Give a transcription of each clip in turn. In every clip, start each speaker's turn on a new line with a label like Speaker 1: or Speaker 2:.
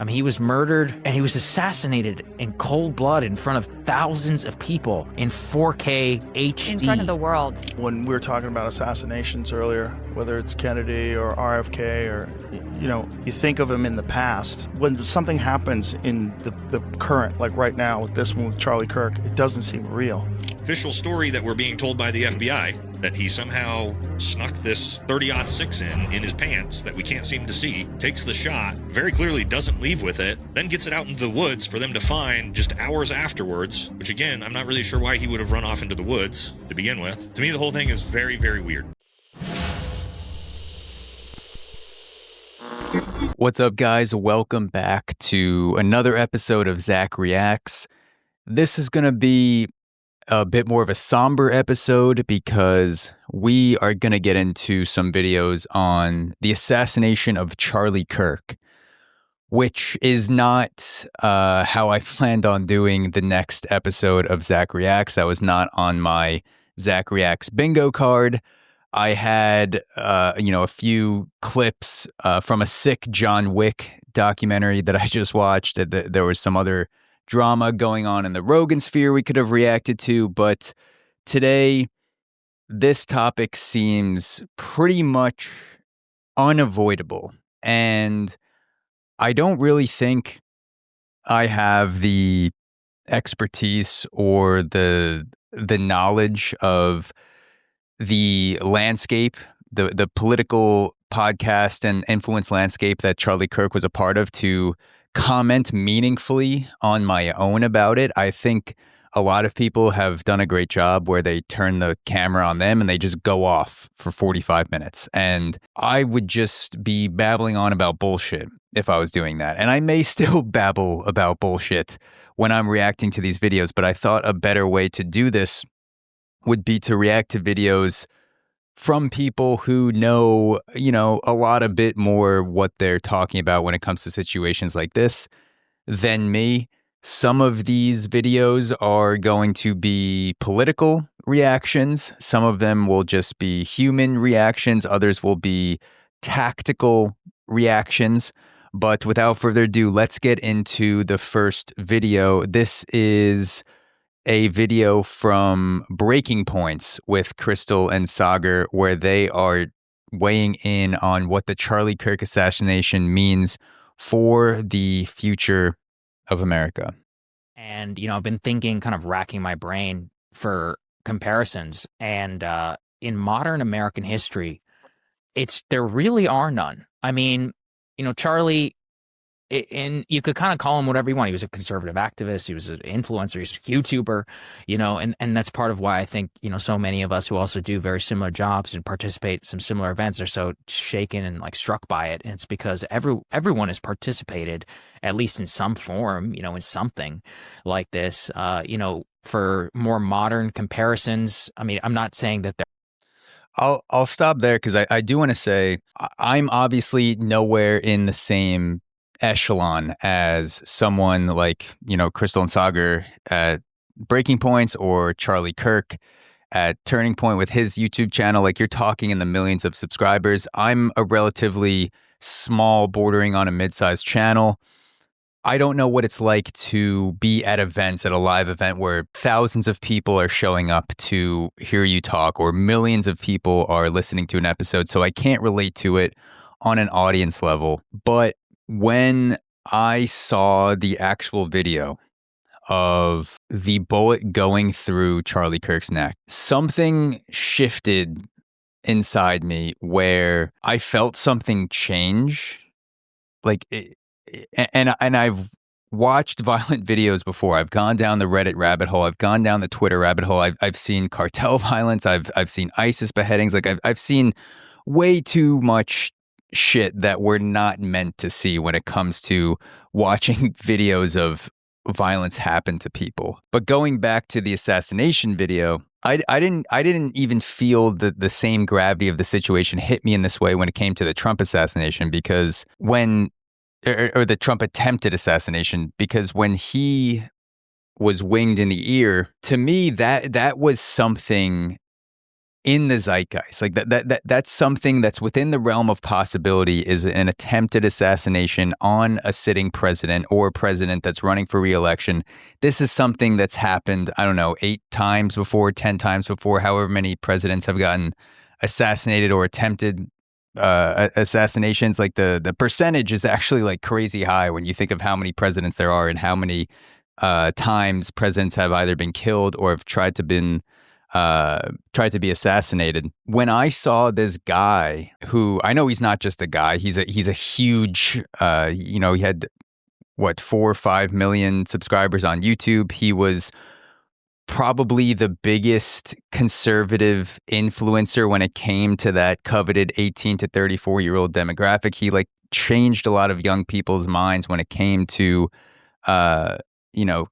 Speaker 1: I mean, he was murdered and he was assassinated in cold blood in front of thousands of people in 4K HD.
Speaker 2: In front of the world.
Speaker 3: When we were talking about assassinations earlier, whether it's Kennedy or RFK or, you think of him in the past. When something happens in the current, like right now with this one with Charlie Kirk, it doesn't seem real.
Speaker 4: Official story that we're being told by the FBI that he somehow snuck this 30-06 in his pants that we can't seem to see, takes the shot, very clearly doesn't leave with it, then gets it out into the woods for them to find just hours afterwards, which again, I'm not really sure why he would have run off into the woods to begin with. To me, the whole thing is very, very weird.
Speaker 5: What's up, guys? Welcome back to another episode of Zach Reacts. This is going to be a bit more of a somber episode because we are going to get into some videos on the assassination of Charlie Kirk, which is not how I planned on doing the next episode of Zach Reacts. That was not on my Zach Reacts bingo card. I had, a few clips from a sick John Wick documentary that I just watched. There was some other drama going on in the Rogan sphere we could have reacted to, but today this topic seems pretty much unavoidable, and I don't really think I have the expertise or the knowledge of the landscape, the political podcast and influence landscape that Charlie Kirk was a part of to comment meaningfully on my own about it. I think a lot of people have done a great job where they turn the camera on them and they just go off for 45 minutes. And I would just be babbling on about bullshit if I was doing that. And I may still babble about bullshit when I'm reacting to these videos, but I thought a better way to do this would be to react to videos from people who know, a lot a bit more what they're talking about when it comes to situations like this than me. Some of these videos are going to be political reactions. Some of them will just be human reactions. Others will be tactical reactions. But without further ado, let's get into the first video. This is a video from Breaking Points with Crystal and Sagar, where they are weighing in on what the Charlie Kirk assassination means for the future of America.
Speaker 1: And, I've been thinking, kind of racking my brain for comparisons. And in modern American history, there really are none. I mean, Charlie, and you could kind of call him whatever you want. He was a conservative activist. He was an influencer. He's a YouTuber, and that's part of why I think, so many of us who also do very similar jobs and participate in some similar events are so shaken and struck by it. And it's because everyone has participated, at least in some form, in something like this, for more modern comparisons. I mean, I'm not saying that
Speaker 5: I'll stop there because I do want to say I'm obviously nowhere in the same echelon as someone like, Crystal and Sagar at Breaking Points or Charlie Kirk at Turning Point with his YouTube channel. Like, you're talking in the millions of subscribers. I'm a relatively small, bordering on a mid-sized channel. I don't know what it's like to be at events, at a live event where thousands of people are showing up to hear you talk, or millions of people are listening to an episode. So I can't relate to it on an audience level. But when I saw the actual video of the bullet going through Charlie Kirk's neck, something shifted inside me where I felt something change. And I've watched violent videos before. I've gone down the Reddit rabbit hole. I've gone down the Twitter rabbit hole. I've seen cartel violence. I've seen ISIS beheadings. I've seen way too much shit that we're not meant to see when it comes to watching videos of violence happen to people. But going back to the assassination video, I didn't even feel the same gravity of the situation hit me in this way when it came to the Trump assassination, because or the Trump attempted assassination, because when he was winged in the ear, to me that was something in the zeitgeist. Like that's something that's within the realm of possibility, is an attempted assassination on a sitting president or a president that's running for re-election. This is something that's happened, I don't know, 8 times before, 10 times before, however many presidents have gotten assassinated or attempted assassinations. Like the percentage is actually like crazy high when you think of how many presidents there are and how many times presidents have either been killed or have tried to be assassinated. When I saw this guy, who I know he's not just a guy, he's a huge, he had 4 or 5 million subscribers on YouTube. He was probably the biggest conservative influencer when it came to that coveted 18 to 34-year-old demographic. He like changed a lot of young people's minds when it came to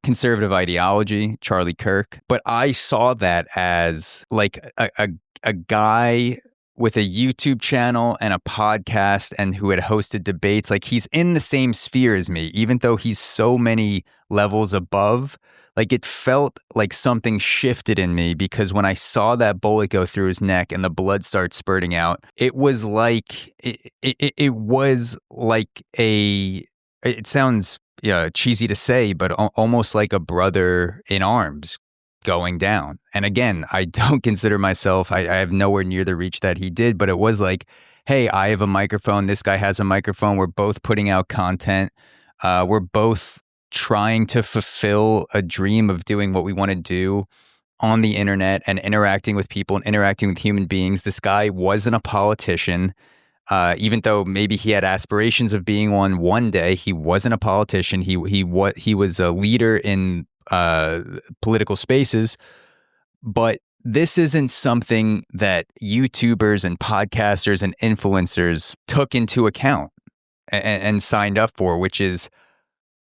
Speaker 5: conservative ideology, Charlie Kirk. But I saw that as like a guy with a YouTube channel and a podcast and who had hosted debates. Like, he's in the same sphere as me, even though he's so many levels above. Like, it felt like something shifted in me, because when I saw that bullet go through his neck and the blood starts spurting out, it was like it was like it sounds cheesy to say, but almost like a brother in arms going down. And again, I don't consider myself, I have nowhere near the reach that he did, but it was like, hey, I have a microphone, this guy has a microphone, we're both putting out content, we're both trying to fulfill a dream of doing what we want to do on the internet and interacting with people and interacting with human beings. This guy wasn't a politician. Even though maybe he had aspirations of being one day, he wasn't a politician. He was a leader in political spaces. But this isn't something that YouTubers and podcasters and influencers took into account and signed up for, which is,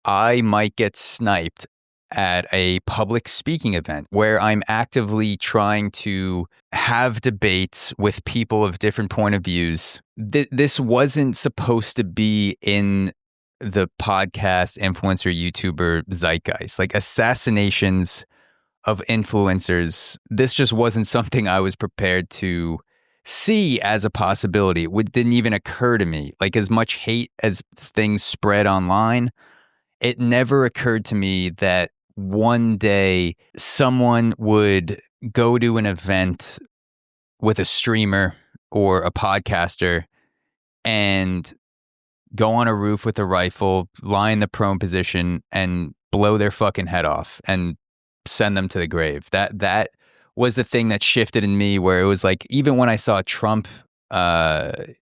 Speaker 5: I might get sniped at a public speaking event where I'm actively trying to have debates with people of different point of views. This wasn't supposed to be in the podcast, influencer, YouTuber zeitgeist. Like, assassinations of influencers, this just wasn't something I was prepared to see as a possibility. It didn't even occur to me. Like, as much hate as things spread online, it never occurred to me that one day someone would go to an event with a streamer or a podcaster and go on a roof with a rifle, lie in the prone position, and blow their fucking head off and send them to the grave. That was the thing that shifted in me, where it was like, even when I saw Trump, the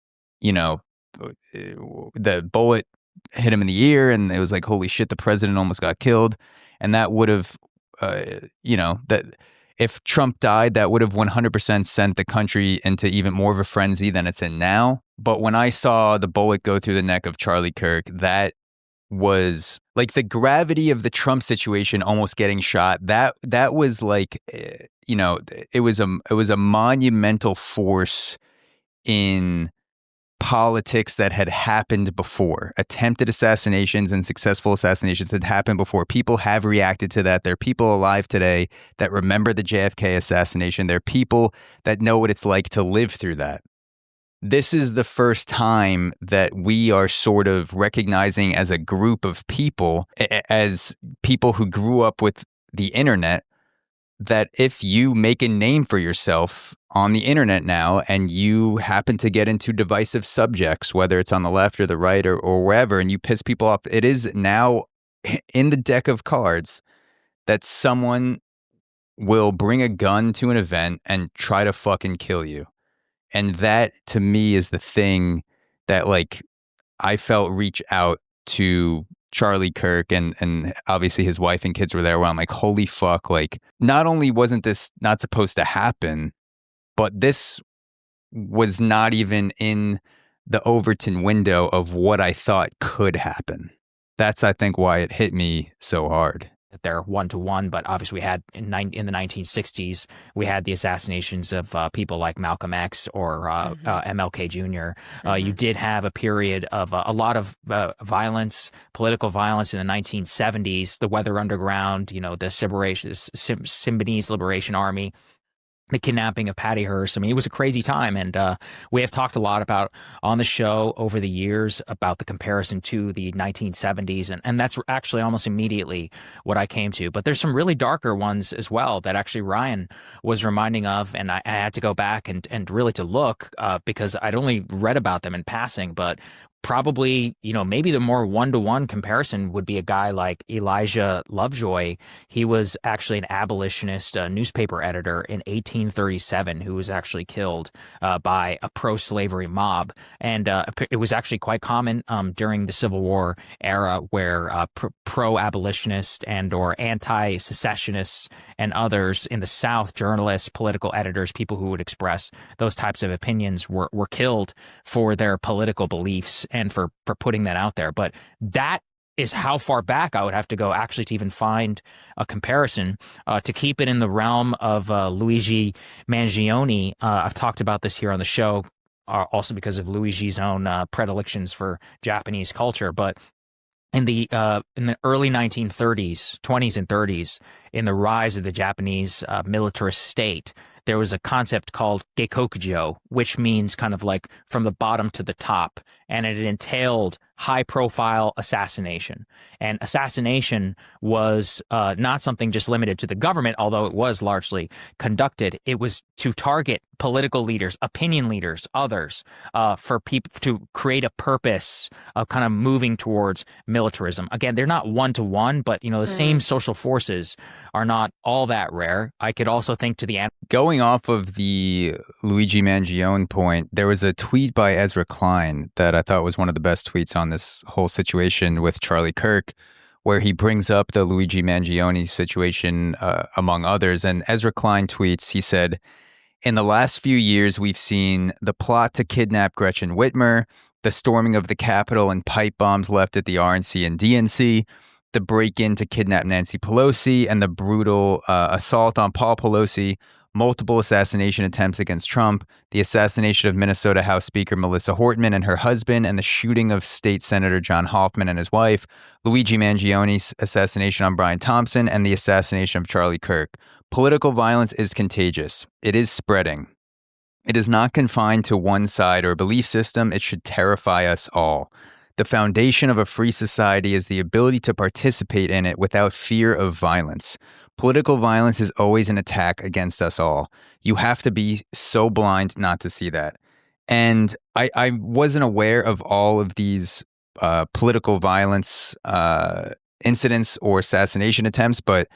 Speaker 5: bullet hit him in the ear, and it was like, holy shit, the president almost got killed. And that would have, that if Trump died, that would have 100% sent the country into even more of a frenzy than it's in now. But when I saw the bullet go through the neck of Charlie Kirk, that was like the gravity of the Trump situation almost getting shot. That was like, it was a monumental force in politics that had happened before. Attempted assassinations and successful assassinations had happened before. People have reacted to that. There are people alive today that remember the JFK assassination. There are people that know what it's like to live through that. This is the first time that we are sort of recognizing as a group of people, as people who grew up with the internet, that if you make a name for yourself on the internet now and you happen to get into divisive subjects, whether it's on the left or the right or wherever, and you piss people off, it is now in the deck of cards that someone will bring a gun to an event and try to fucking kill you. And that, to me, is the thing that, like, I felt reach out to Charlie Kirk and obviously his wife and kids were there, where I'm like, holy fuck, like, not only wasn't this not supposed to happen, but this was not even in the Overton window of what I thought could happen. That's, I think, why it hit me so hard.
Speaker 1: They're one-to-one, but obviously we had in the 1960s, we had the assassinations of people like Malcolm X or MLK Jr. You did have a period of a lot of violence, political violence in the 1970s, the Weather Underground, the Symbionese Liberation Army. the kidnapping of Patty Hearst. I mean, it was a crazy time, and we have talked a lot about on the show over the years about the comparison to the 1970s, and that's actually almost immediately what I came to. But there's some really darker ones as well that actually Ryan was reminding of, and I had to go back and really to look because I'd only read about them in passing, but probably, maybe the more one-to-one comparison would be a guy like Elijah Lovejoy. He was actually an abolitionist newspaper editor in 1837 who was actually killed by a pro-slavery mob. And it was actually quite common during the Civil War era where pro-abolitionists and or anti-secessionists and others in the South, journalists, political editors, people who would express those types of opinions were killed for their political beliefs and for putting that out there. But that is how far back I would have to go actually to even find a comparison. To keep it in the realm of Luigi Mangione, I've talked about this here on the show, also because of Luigi's own predilections for Japanese culture. But in the early 1930s, 20s and 30s, in the rise of the Japanese militarist state, there was a concept called gekokujo, which means kind of like from the bottom to the top, and it entailed high-profile assassination. And assassination was not something just limited to the government, although it was largely conducted. It was to target political leaders, opinion leaders, others, for people to create a purpose of kind of moving towards militarism. Again, they're not one-to-one, but the same social forces are not all that rare. I could also think to the
Speaker 5: going off of the Luigi Mangione point, there was a tweet by Ezra Klein that I thought was one of the best tweets on this whole situation with Charlie Kirk, where he brings up the Luigi Mangione situation, among others. And Ezra Klein tweets, he said, "In the last few years, we've seen the plot to kidnap Gretchen Whitmer, the storming of the Capitol and pipe bombs left at the RNC and DNC, the break-in to kidnap Nancy Pelosi, and the brutal assault on Paul Pelosi, multiple assassination attempts against Trump, the assassination of Minnesota House Speaker Melissa Hortman and her husband, and the shooting of State Senator John Hoffman and his wife, Luigi Mangione's assassination on Brian Thompson, and the assassination of Charlie Kirk. Political violence is contagious. It is spreading. It is not confined to one side or belief system. It should terrify us all. The foundation of a free society is the ability to participate in it without fear of violence. Political violence is always an attack against us all. You have to be so blind not to see that." And I wasn't aware of all of these political violence incidents or assassination attempts, but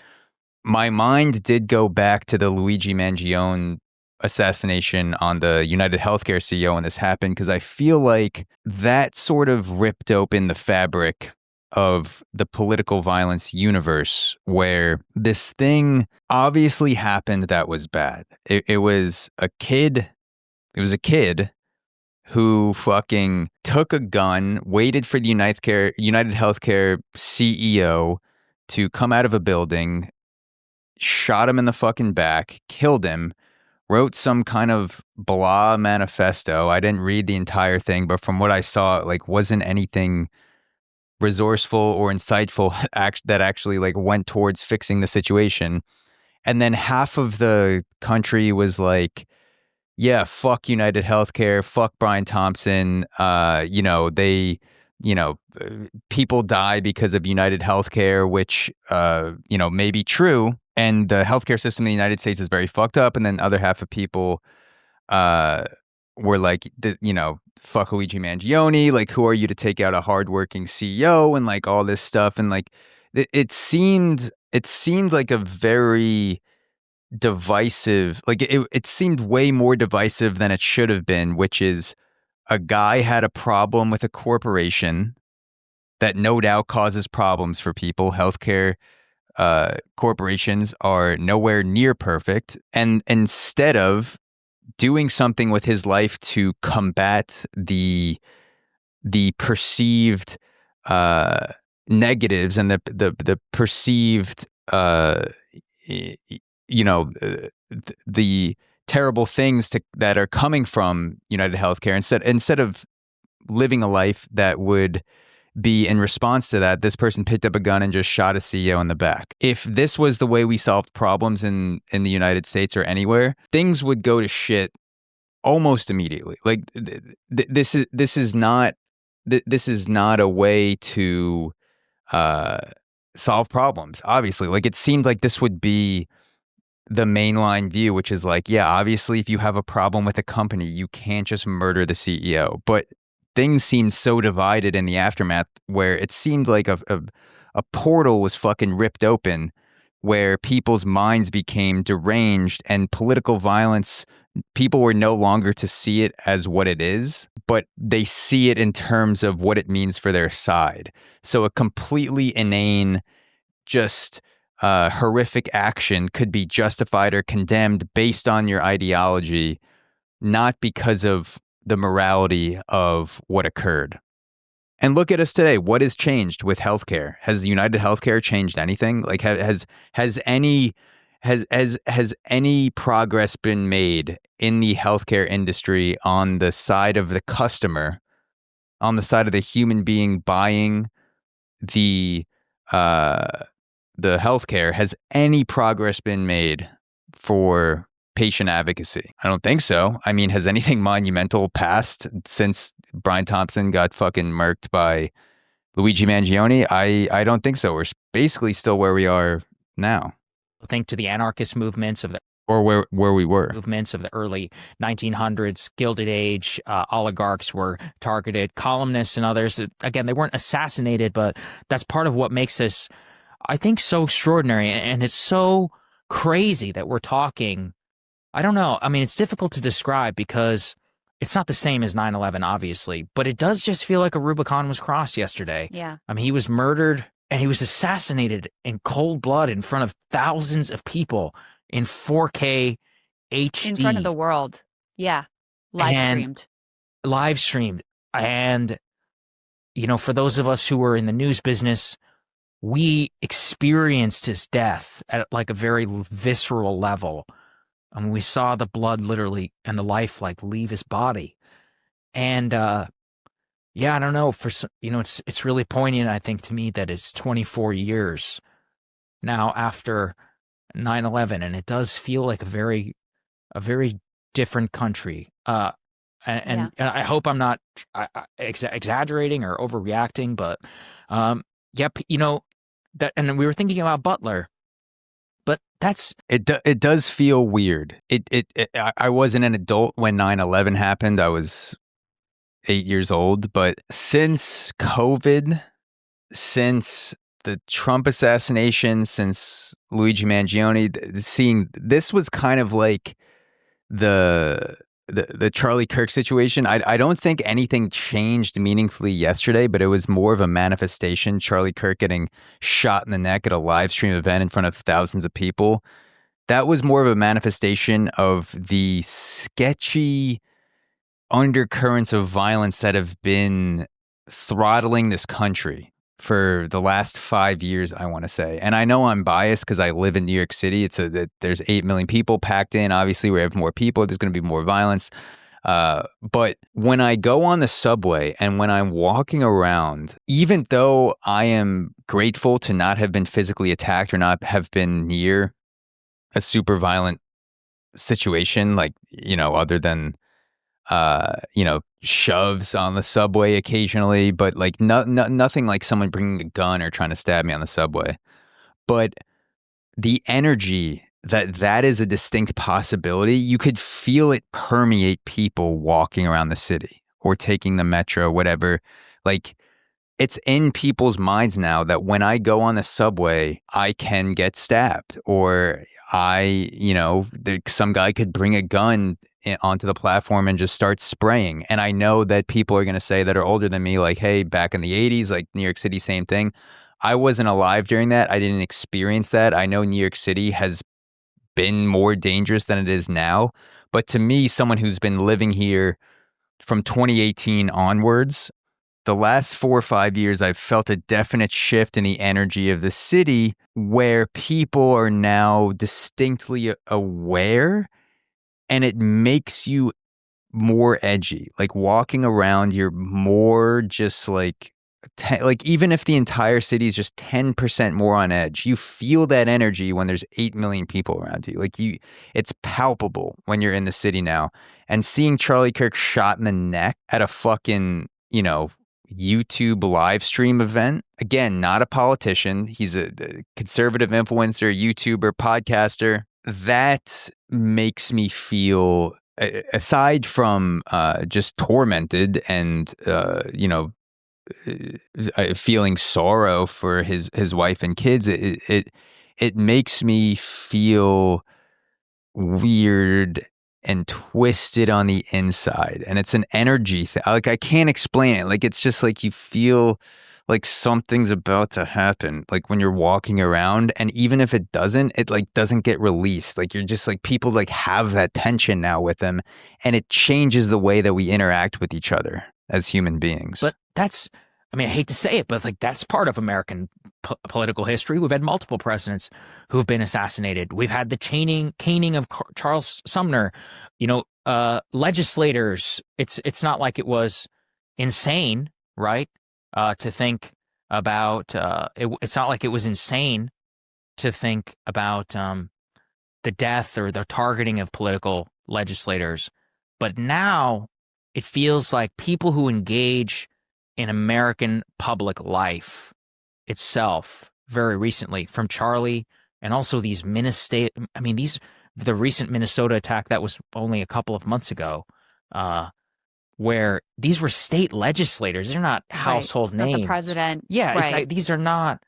Speaker 5: my mind did go back to the Luigi Mangione assassination on the United Healthcare CEO when this happened, because I feel like that sort of ripped open the fabric of the political violence universe, where this thing obviously happened that was bad. It was a kid. It was a kid who fucking took a gun, waited for the United Healthcare CEO to come out of a building, shot him in the fucking back, killed him, wrote some kind of blah manifesto. I didn't read the entire thing, but from what I saw, it wasn't anything resourceful or insightful that actually went towards fixing the situation. And then half of the country was like, yeah, fuck United Healthcare, fuck Brian Thompson. People die because of United Healthcare, which may be true. And the healthcare system in the United States is very fucked up. And then other half of people were like, fuck Luigi Mangione. Who are you to take out a hardworking CEO and all this stuff? And it seemed like a very divisive, it seemed way more divisive than it should have been, which is a guy had a problem with a corporation that no doubt causes problems for people. Healthcare corporations are nowhere near perfect. And instead of doing something with his life to combat the perceived negatives and the perceived the terrible things that are coming from United Healthcare, instead of living a life that would be in response to that, this person picked up a gun and just shot a CEO in the back. If this was the way we solved problems in the United States or anywhere, things would go to shit almost immediately. Like this is not a way to solve problems. Obviously, like it seemed like this would be the mainline view, which is like, yeah, obviously, if you have a problem with a company, you can't just murder the CEO. But things seemed so divided in the aftermath where it seemed like a portal was fucking ripped open where people's minds became deranged and political violence, people were no longer to see it as what it is, but they see it in terms of what it means for their side. So a completely inane, just horrific action could be justified or condemned based on your ideology, not because of the morality of what occurred. And look at us today. What has changed with healthcare? Has United Healthcare changed anything? Like has any progress been made in the healthcare industry on the side of the customer, on the side of the human being buying the healthcare? Has any progress been made for patient advocacy? I don't think so. I mean, has anything monumental passed since Brian Thompson got fucking murked by Luigi Mangione? I don't think so. We're basically still where we are now.
Speaker 1: Think to the anarchist movements of the
Speaker 5: or where we were.
Speaker 1: Movements of the early 1900s, Gilded Age, oligarchs were targeted, columnists and others. Again, they weren't assassinated, but that's part of what makes this, I think, so extraordinary. And it's so crazy that we're talking. I don't know. I mean, it's difficult to describe because it's not the same as 9/11, obviously, but it does just feel like a Rubicon was crossed yesterday.
Speaker 2: Yeah.
Speaker 1: I mean, he was murdered and he was assassinated in cold blood in front of thousands of people in 4K HD.
Speaker 2: In front of the world. Yeah. Live streamed.
Speaker 1: And, you know, for those of us who were in the news business, we experienced his death at like a very visceral level. I mean, we saw the blood literally and the life like leave his body. And, yeah, I don't know. It's really poignant, I think, to me that it's 24 years now after 9/11, and it does feel like a very different country. And I hope I'm not exaggerating or overreacting, but yep, you know that. And we were thinking about Butler, but that's
Speaker 5: it does feel weird. I wasn't an adult when 9/11 happened. I was 8 years old, but since COVID, since the Trump assassination, since Luigi Mangione, seeing this was kind of like the Charlie Kirk situation. I don't think anything changed meaningfully yesterday, but it was more of a manifestation. Charlie Kirk getting shot in the neck at a live stream event in front of thousands of people. That was more of a manifestation of the sketchy undercurrents of violence that have been throttling this country for the last 5 years, I want to say. And I know I'm biased because I live in New York City. There's 8 million people packed in. Obviously, we have more people. There's going to be more violence. But when I go on the subway and when I'm walking around, even though I am grateful to not have been physically attacked or not have been near a super violent situation, like, you know, other than shoves on the subway occasionally, but like nothing like someone bringing a gun or trying to stab me on the subway. But the energy that is a distinct possibility, you could feel it permeate people walking around the city or taking the metro, whatever. Like, it's in people's minds now that when I go on the subway, I can get stabbed, or some guy could bring a gun onto the platform and just start spraying. And I know that people are going to say that are older than me, like, hey, back in the 80s, like New York City, same thing. I wasn't alive during that. I didn't experience that. I know New York City has been more dangerous than it is now. But to me, someone who's been living here from 2018 onwards, the last 4 or 5 years, I've felt a definite shift in the energy of the city where people are now distinctly aware, and it makes you more edgy. Like walking around, you're more just like like even if the entire city is just 10% more on edge, you feel that energy when there's 8 million people around you. Like it's palpable when you're in the city now. And seeing Charlie Kirk shot in the neck at a fucking, YouTube live stream event. Again, not a politician. He's a conservative influencer, YouTuber, podcaster. That makes me feel, aside from just tormented and, feeling sorrow for his wife and kids, it makes me feel weird and twisted on the inside, and it's an energy thing. Like I can't explain it. Like it's just like you feel like something's about to happen. Like when you're walking around, and even if it doesn't get released. Like you're just like people like have that tension now with them, and it changes the way that we interact with each other as human beings.
Speaker 1: But I hate to say it, but like that's part of American political history. We've had multiple presidents who've been assassinated. We've had the caning of Charles Sumner. Legislators. It's not like it was insane, right? To think about it's not like it was insane to think about the death or the targeting of political legislators. But now it feels like people who engage in American public life itself very recently, from Charlie and also these the recent Minnesota attack that was only a couple of months ago, where these were state legislators. They're not household names.
Speaker 2: Not the president.
Speaker 1: Yeah,
Speaker 2: right.
Speaker 1: These are not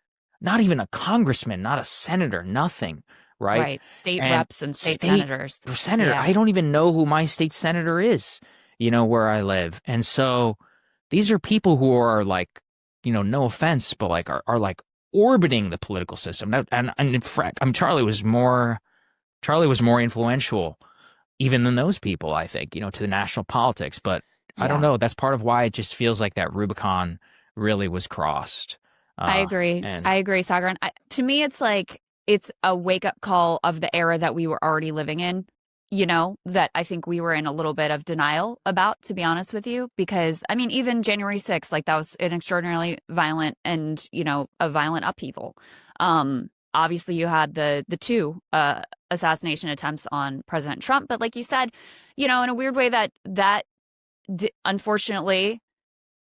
Speaker 1: even a congressman, not a senator, nothing. Right.
Speaker 2: Right. State reps and state senators.
Speaker 1: Senator. Yeah. I don't even know who my state senator is, where I live. And so these are people who are like, no offense, but like are like orbiting the political system. And in fact, Charlie was more influential even than those people, I think, to the national politics. But yeah. I don't know. That's part of why it just feels like that Rubicon really was crossed.
Speaker 2: I agree. I agree, Sagar. To me, it's like it's a wake-up call of the era that we were already living in. That I think we were in a little bit of denial about, to be honest with you, because even January 6th, like that was an extraordinarily violent and, a violent upheaval. Obviously you had the two assassination attempts on President Trump, but like you said, in a weird way that unfortunately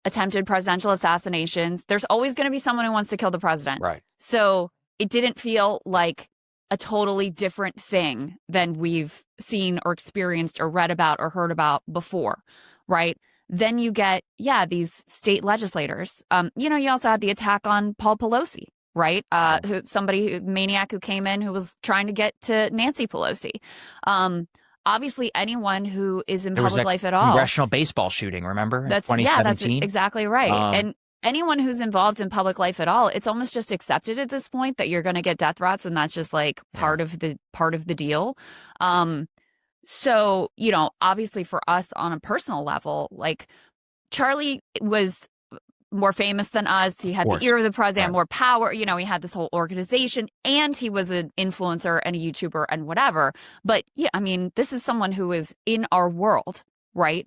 Speaker 2: attempted presidential assassinations, there's always going to be someone who wants to kill the president.
Speaker 1: Right.
Speaker 2: So it didn't feel like a totally different thing than we've seen or experienced or read about or heard about before, right? Then you get, these state legislators. You also had the attack on Paul Pelosi, right? Maniac who came in who was trying to get to Nancy Pelosi. Obviously, anyone who is in public life at all.
Speaker 1: Congressional baseball shooting, remember?
Speaker 2: That's 2017? Yeah, that's exactly right. And anyone who's involved in public life at all, it's almost just accepted at this point that you're going to get death threats, and that's just like part of the deal. So, obviously for us on a personal level, like Charlie was more famous than us. He had the ear of the president, more power. He had this whole organization, and he was an influencer and a YouTuber and whatever. But yeah, this is someone who is in our world, right?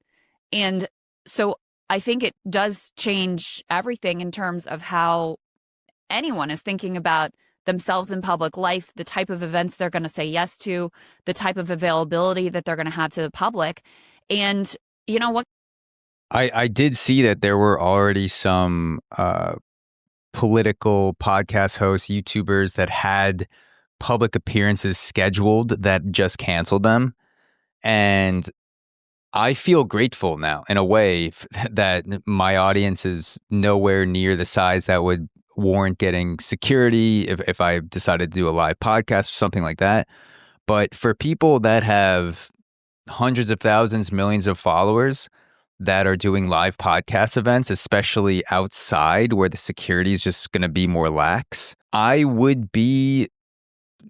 Speaker 2: And so I think it does change everything in terms of how anyone is thinking about themselves in public life, the type of events they're going to say yes to, the type of availability that they're going to have to the public. And you know what?
Speaker 5: I did see that there were already some political podcast hosts, YouTubers that had public appearances scheduled that just canceled them. And I feel grateful now in a way that my audience is nowhere near the size that would warrant getting security if I decided to do a live podcast or something like that. But for people that have hundreds of thousands, millions of followers that are doing live podcast events, especially outside where the security is just going to be more lax, I would be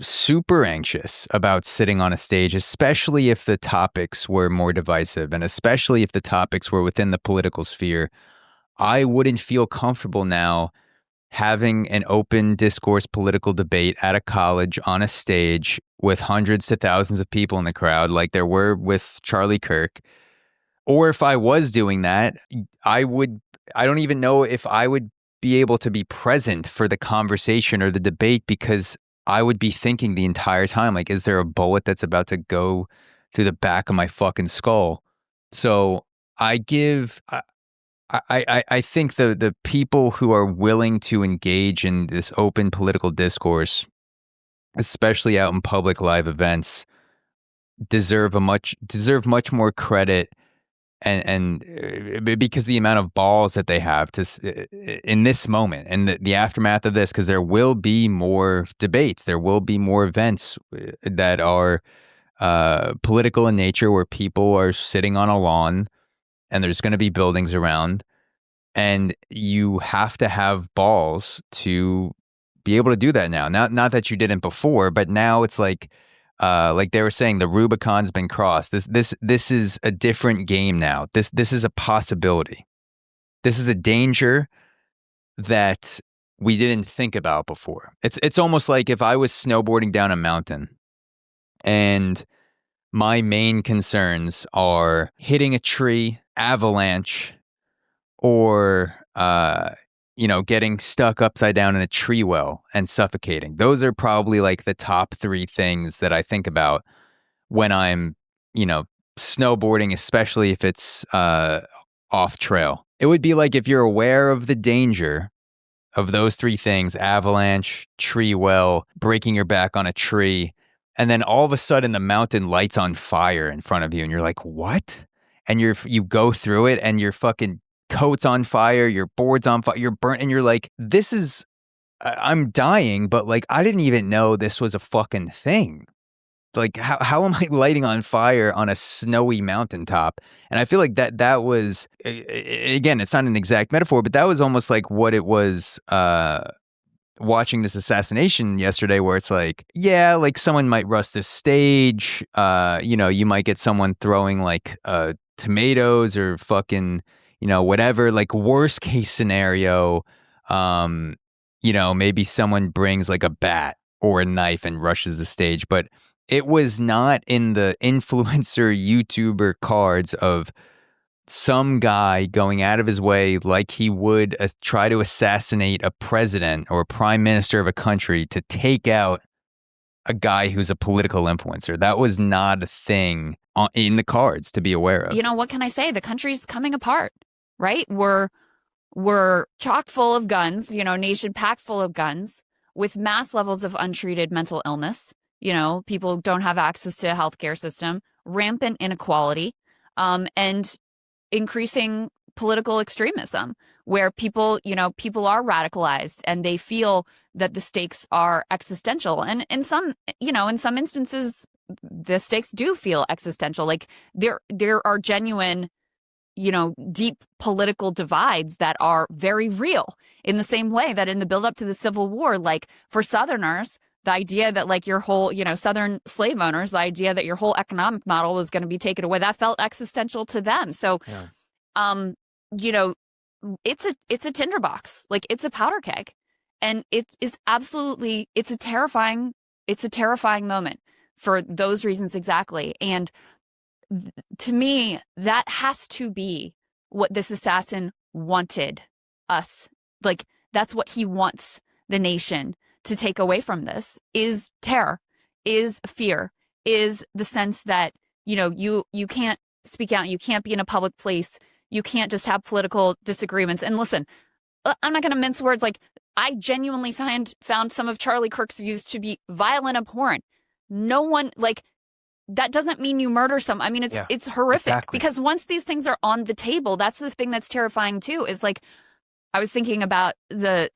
Speaker 5: super anxious about sitting on a stage, especially if the topics were more divisive and especially if the topics were within the political sphere. I wouldn't feel comfortable now having an open discourse political debate at a college on a stage with hundreds to thousands of people in the crowd like there were with Charlie Kirk. Or if I was doing that, I don't even know if I would be able to be present for the conversation or the debate because I would be thinking the entire time, like, is there a bullet that's about to go through the back of my fucking skull? So I think the people who are willing to engage in this open political discourse, especially out in public live events, deserve much more credit, and because the amount of balls that they have to in this moment and the aftermath of this, because there will be more debates, there will be more events that are political in nature, where people are sitting on a lawn and there's going to be buildings around, and you have to have balls to be able to do that now. Not that you didn't before, but now it's like they were saying, the Rubicon's been crossed. This is a different game now. This is a possibility. This is a danger that we didn't think about before. It's almost like if I was snowboarding down a mountain and my main concerns are hitting a tree, avalanche, or getting stuck upside down in a tree well and suffocating. Those are probably like the top 3 things that I think about when I'm, snowboarding, especially if it's off trail. It would be like if you're aware of the danger of those 3 things: avalanche, tree well, breaking your back on a tree, and then all of a sudden the mountain lights on fire in front of you and you're like, what? And you go through it and your fucking coat's on fire, your board's on fire, you're burnt, and you're like, this is, I'm dying, but like, I didn't even know this was a fucking thing. Like, how am I lighting on fire on a snowy mountaintop? And I feel like that was, again, it's not an exact metaphor, but that was almost like what it was watching this assassination yesterday, where it's like, yeah, like someone might rush the stage, you might get someone throwing like tomatoes or fucking, whatever, like worst case scenario, maybe someone brings like a bat or a knife and rushes the stage. But it was not in the influencer YouTuber cards of some guy going out of his way like he would try to assassinate a president or a prime minister of a country to take out a guy who's a political influencer. That was not a thing in the cards to be aware of.
Speaker 2: What can I say? The country's coming apart, right? We're chock full of guns, nation packed full of guns with mass levels of untreated mental illness. People don't have access to a healthcare system, rampant inequality, and increasing political extremism, where people are radicalized and they feel that the stakes are existential. And in some instances, the stakes do feel existential. Like there are genuine, deep political divides that are very real, in the same way that in the buildup to the Civil War, like for Southerners, the idea that like your whole, Southern slave owners, the idea that your whole economic model was going to be taken away, that felt existential to them. So, yeah. It's a tinderbox, like it's a powder keg, and it is absolutely, it's a terrifying moment for those reasons exactly. And to me, that has to be what this assassin wanted us. Like that's what he wants the nation to take away from this, is terror, is fear, is the sense that, you can't speak out, you can't be in a public place, you can't just have political disagreements. And listen, I'm not going to mince words. Like, I genuinely found some of Charlie Kirk's views to be violent, abhorrent. No one, like, that doesn't mean you murder some. I mean, it's horrific. Exactly. Because once these things are on the table, that's the thing that's terrifying too, is like, I was thinking about the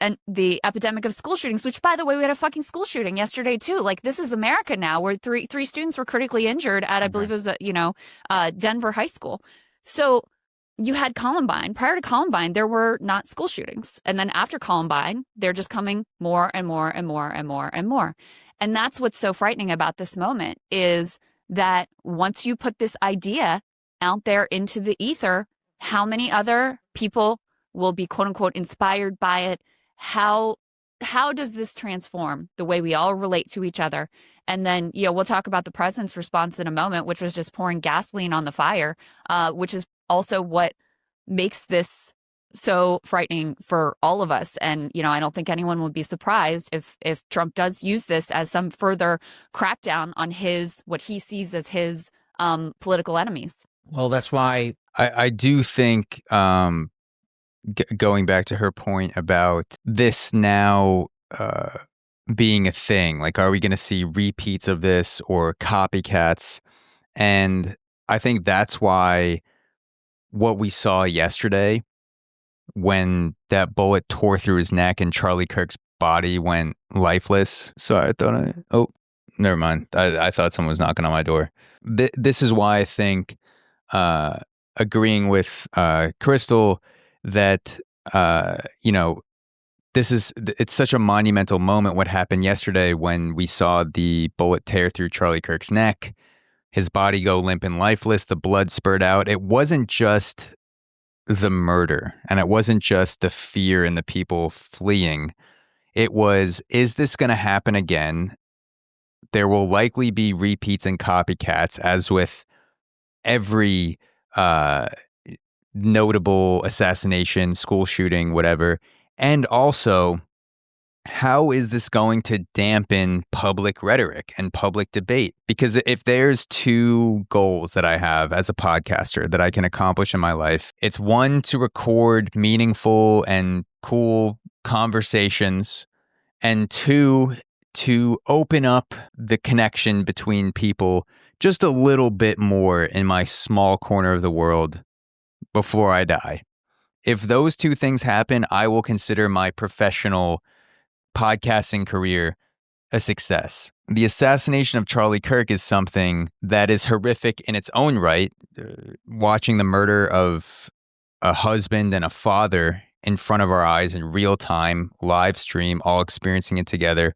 Speaker 2: epidemic of school shootings, which, by the way, we had a fucking school shooting yesterday too. Like, this is America now, where three students were critically injured at, I believe it was Denver High School. So you had Columbine. Prior to Columbine, there were not school shootings, and then after Columbine, they're just coming more and more and more and more and more. And that's what's so frightening about this moment, is that once you put this idea out there into the ether, how many other people will be quote unquote inspired by it? How does this transform the way we all relate to each other? And then, we'll talk about the president's response in a moment, which was just pouring gasoline on the fire, which is also what makes this so frightening for all of us. And, I don't think anyone would be surprised if Trump does use this as some further crackdown on what he sees as his political enemies.
Speaker 1: Well, that's why
Speaker 5: I do think, going back to her point about this now being a thing, like, are we going to see repeats of this or copycats? And I think that's why what we saw yesterday, when that bullet tore through his neck and Charlie Kirk's body went lifeless. Sorry, oh, never mind. I thought someone was knocking on my door. This is why I think, agreeing with Crystal, that it's such a monumental moment what happened yesterday when we saw the bullet tear through Charlie Kirk's neck, his body go limp and lifeless, the blood spurted out. It wasn't just the murder, and it wasn't just the fear and the people fleeing. It was, is this going to happen again? There will likely be repeats and copycats, as with every notable assassination, school shooting, whatever. And also, how is this going to dampen public rhetoric and public debate? Because if there's two goals that I have as a podcaster that I can accomplish in my life, it's one, to record meaningful and cool conversations, and two, to open up the connection between people just a little bit more in my small corner of the world before I die. If those two things happen, I will consider my professional podcasting career a success. The assassination of Charlie Kirk is something that is horrific in its own right. Watching the murder of a husband and a father in front of our eyes in real time, live stream, all experiencing it together.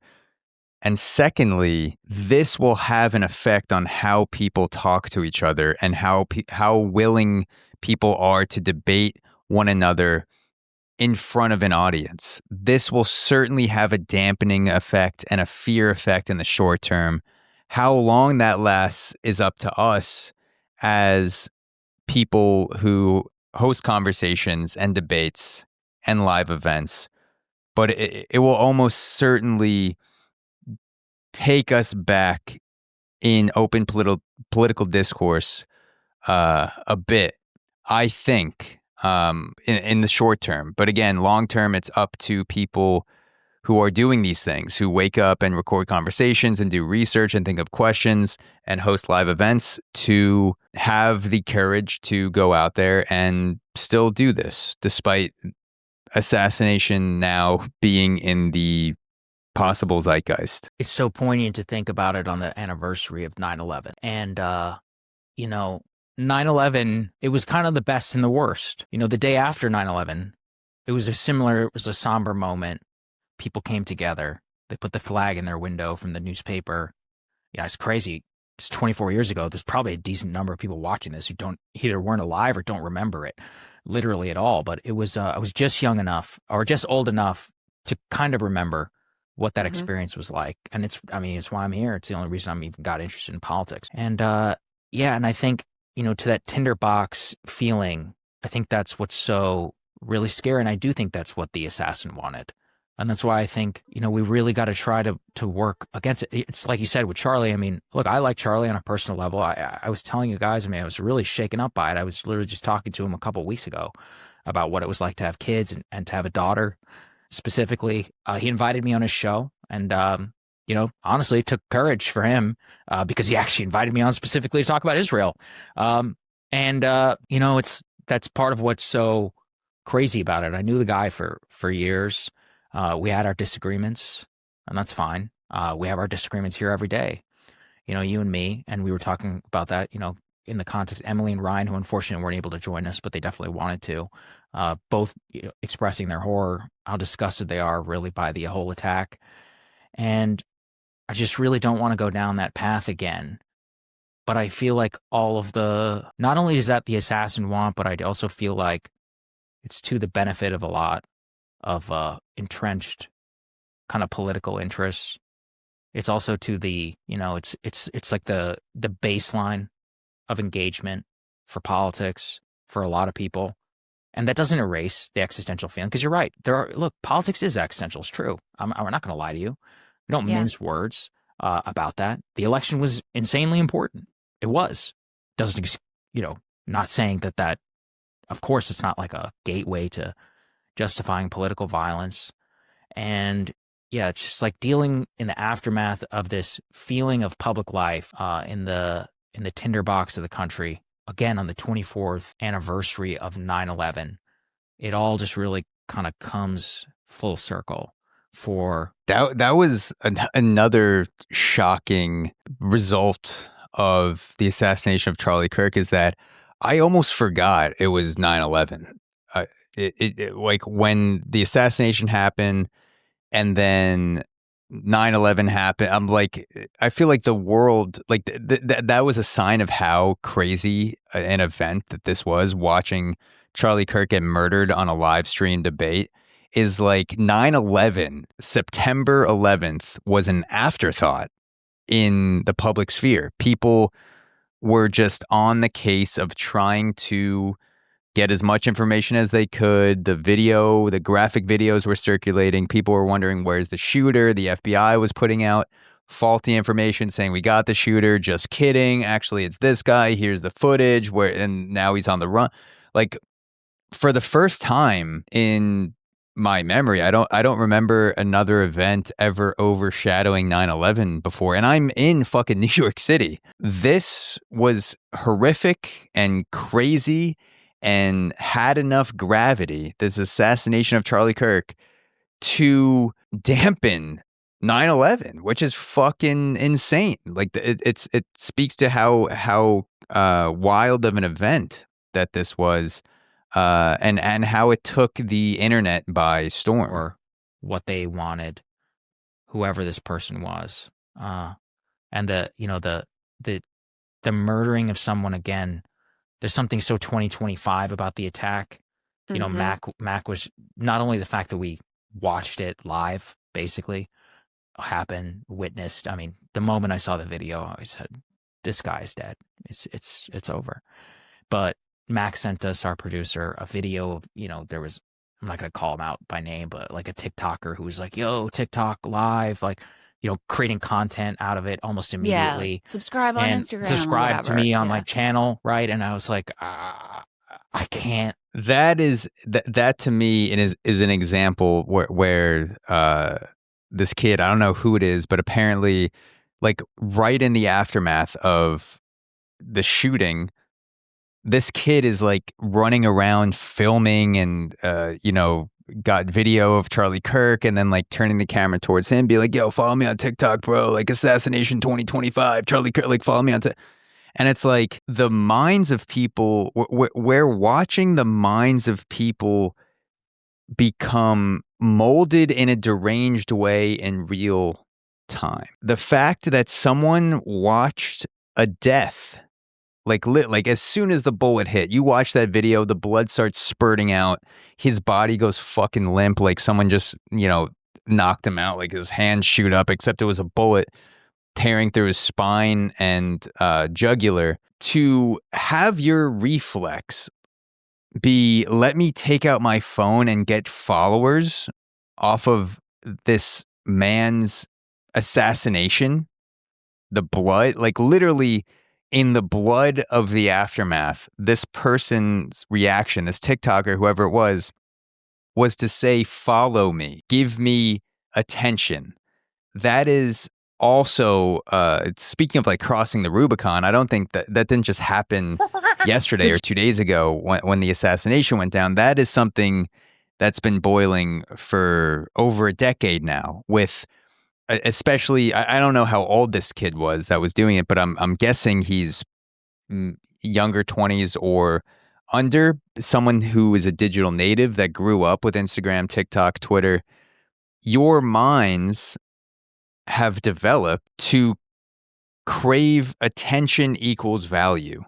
Speaker 5: And secondly, this will have an effect on how people talk to each other and how willing people are to debate one another in front of an audience. This will certainly have a dampening effect and a fear effect in the short term. How long that lasts is up to us as people who host conversations and debates and live events. But it will almost certainly take us back in open political discourse a bit, I think, in the short term. But again, long term, it's up to people who are doing these things, who wake up and record conversations and do research and think of questions and host live events, to have the courage to go out there and still do this, despite assassination now being in the possible zeitgeist.
Speaker 1: It's so poignant to think about it on the anniversary of 9/11. And, 9/11, it was kind of the best and the worst. The day after 9/11, it was a somber moment. People came together. They put the flag in their window from the newspaper. It's crazy. It's 24 years ago. There's probably a decent number of people watching this who weren't alive or don't remember it literally at all. But it was, I was just young enough or just old enough to kind of remember what that experience was like. And it's why I'm here. It's the only reason I'm even got interested in politics. And and I think, to that tinderbox feeling, I think that's what's so really scary. And I do think that's what the assassin wanted. And that's why I think, we really got to try to work against it. It's like you said with Charlie. Look, I like Charlie on a personal level. I was telling you guys, I was really shaken up by it. I was literally just talking to him a couple of weeks ago about what it was like to have kids and to have a daughter. Specifically, he invited me on his show, and honestly, it took courage for him because he actually invited me on specifically to talk about Israel. That's part of what's so crazy about it. I knew the guy for years. We had our disagreements, and that's fine. We have our disagreements here every day. You and me, and we were talking about that. In the context, Emily and Ryan, who unfortunately weren't able to join us, but they definitely wanted to, both expressing their horror, how disgusted they are really by the whole attack. And I just really don't want to go down that path again. But I feel like not only is that the assassin want, but I also feel like it's to the benefit of a lot of entrenched kind of political interests. It's also to the, it's like the baseline of engagement for politics for a lot of people. And that doesn't erase the existential feeling, because you're right. Look, politics is existential. It's true. I'm not going to lie to you. We don't mince words about that. The election was insanely important. It was. Doesn't, not saying that, of course, it's not like a gateway to justifying political violence. And yeah, it's just like dealing in the aftermath of this feeling of public life in the tinderbox of the country. Again, on the 24th anniversary of 9/11, it all just really kind of comes full circle for
Speaker 5: that was another shocking result of the assassination of Charlie Kirk, is that I almost forgot it was 9/11. Like when the assassination happened and then 9/11 happened, I'm like, I feel like the world, like that was a sign of how crazy an event that this was. Watching Charlie Kirk get murdered on a live stream debate is like 9/11, September 11th was an afterthought in the public sphere. People were just on the case of trying to get as much information as they could. The graphic videos were circulating. People were wondering, where's the shooter? The FBI was putting out faulty information saying, we got the shooter. Just kidding. Actually, it's this guy. Here's the footage and now he's on the run. Like, for the first time in my memory, I don't remember another event ever overshadowing 9/11 before. And I'm in fucking New York City. This was horrific and crazy and had enough gravity, this assassination of Charlie Kirk, to dampen 9/11, which is fucking insane. Like, it speaks to how wild of an event that this was, and how it took the internet by storm.
Speaker 1: Or what they wanted, whoever this person was, and the murdering of someone again. There's something so 2025 about the attack. Mac was not only the fact that we watched it live, basically, happen, witnessed. I mean, the moment I saw the video, I said, this guy's dead. It's over. But Mac sent us, our producer, a video of, there was, I'm not going to call him out by name, but like a TikToker who was like, yo, TikTok live, like, creating content out of it almost immediately.
Speaker 2: Yeah, subscribe on Instagram.
Speaker 1: Subscribe to me on my channel, right? And I was like, I can't.
Speaker 5: That to me is an example where this kid, I don't know who it is, but apparently, like, right in the aftermath of the shooting, this kid is like running around filming and got video of Charlie Kirk, and then like turning the camera towards him, be like, yo, follow me on TikTok, bro, like Assassination 2025, Charlie Kirk, like follow me on and it's like the minds of people, we're watching the minds of people become molded in a deranged way in real time. The fact that someone watched a death, like as soon as the bullet hit, you watch that video, the blood starts spurting out, his body goes fucking limp, like someone just, knocked him out, like his hands shoot up, except it was a bullet tearing through his spine and jugular. To have your reflex be, let me take out my phone and get followers off of this man's assassination, the blood, like literally in the blood of the aftermath, this person's reaction, this TikToker, whoever it was to say, follow me, give me attention. That is also, speaking of like crossing the Rubicon, I don't think that didn't just happen yesterday or 2 days ago when the assassination went down. That is something that's been boiling for over a decade now, with especially, I don't know how old this kid was that was doing it, but I'm guessing he's younger 20s or under, someone who is a digital native that grew up with Instagram, TikTok, Twitter. Your minds have developed to crave attention equals value.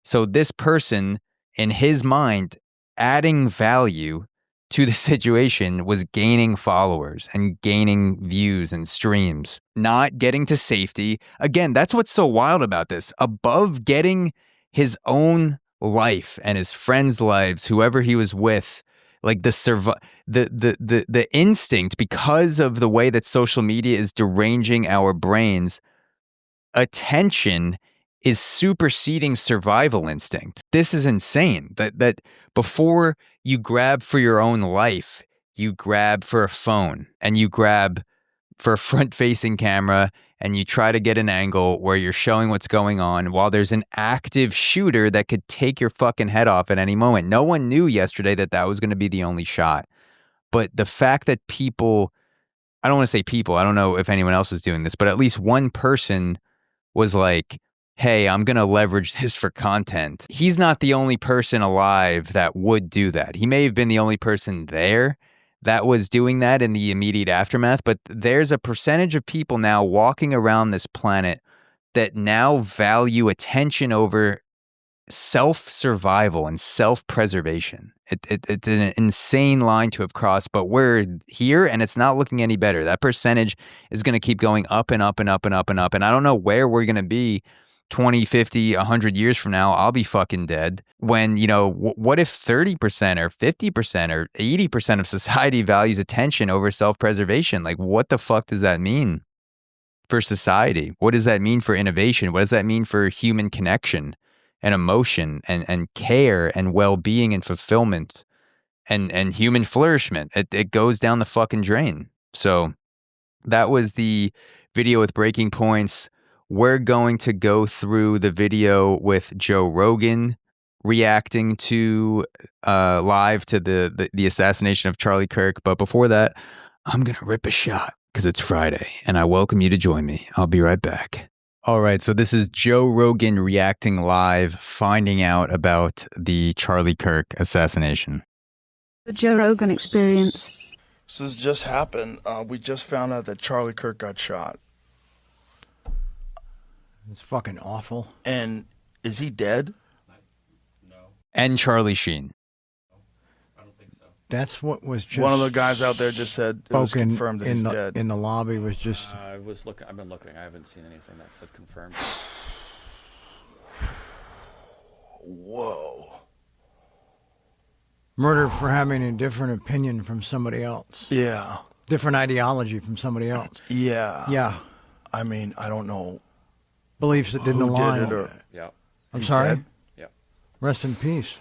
Speaker 5: So this person, in his mind, adding value to the situation was gaining followers and gaining views and streams, not getting to safety. Again, that's what's so wild about this. Above getting his own life and his friends' lives, whoever he was with, like the instinct, because of the way that social media is deranging our brains, attention is superseding survival instinct. This is insane. That before you grab for your own life, you grab for a phone and you grab for a front-facing camera and you try to get an angle where you're showing what's going on while there's an active shooter that could take your fucking head off at any moment. No one knew yesterday that that was going to be the only shot. But the fact that people, I don't want to say people, I don't know if anyone else was doing this, but at least one person was like, hey, I'm going to leverage this for content. He's not the only person alive that would do that. He may have been the only person there that was doing that in the immediate aftermath, but there's a percentage of people now walking around this planet that now value attention over self-survival and self-preservation. It's an insane line to have crossed, but we're here and it's not looking any better. That percentage is going to keep going up and up and up and up and up. And I don't know where we're going to be 20, 50, 100 years from now. I'll be fucking dead. When, you know, what if 30% or 50% or 80% of society values attention over self-preservation? Like, what the fuck does that mean for society? What does that mean for innovation? What does that mean for human connection and emotion and care and well-being and fulfillment and human flourishment? It goes down the fucking drain. So that was the video with breaking points. We're going to go through the video with Joe Rogan reacting to live to the assassination of Charlie Kirk. But before that, I'm going to rip a shot because it's Friday and I welcome you to join me. I'll be right back. All right, so this is Joe Rogan reacting live, finding out about the Charlie Kirk assassination.
Speaker 6: The Joe Rogan experience.
Speaker 3: So this just happened. We just found out that Charlie Kirk got shot.
Speaker 7: It's fucking awful.
Speaker 3: And is he dead?
Speaker 4: No.
Speaker 5: And Charlie Sheen.
Speaker 4: I don't think so.
Speaker 7: That's what was just
Speaker 3: One of the guys out there just said it was confirmed that he's dead.
Speaker 7: In the lobby was just...
Speaker 8: I've been looking. I haven't seen anything that said confirmed.
Speaker 3: Whoa.
Speaker 7: Murder for having a different opinion from somebody else.
Speaker 3: Yeah.
Speaker 7: Different ideology from somebody else.
Speaker 3: Yeah.
Speaker 7: Yeah.
Speaker 3: I mean, I don't know.
Speaker 7: Beliefs that didn't align.
Speaker 3: Did it or...
Speaker 8: Yeah.
Speaker 7: I'm
Speaker 3: He's
Speaker 7: sorry?
Speaker 3: dead?
Speaker 8: Yeah.
Speaker 7: Rest in peace.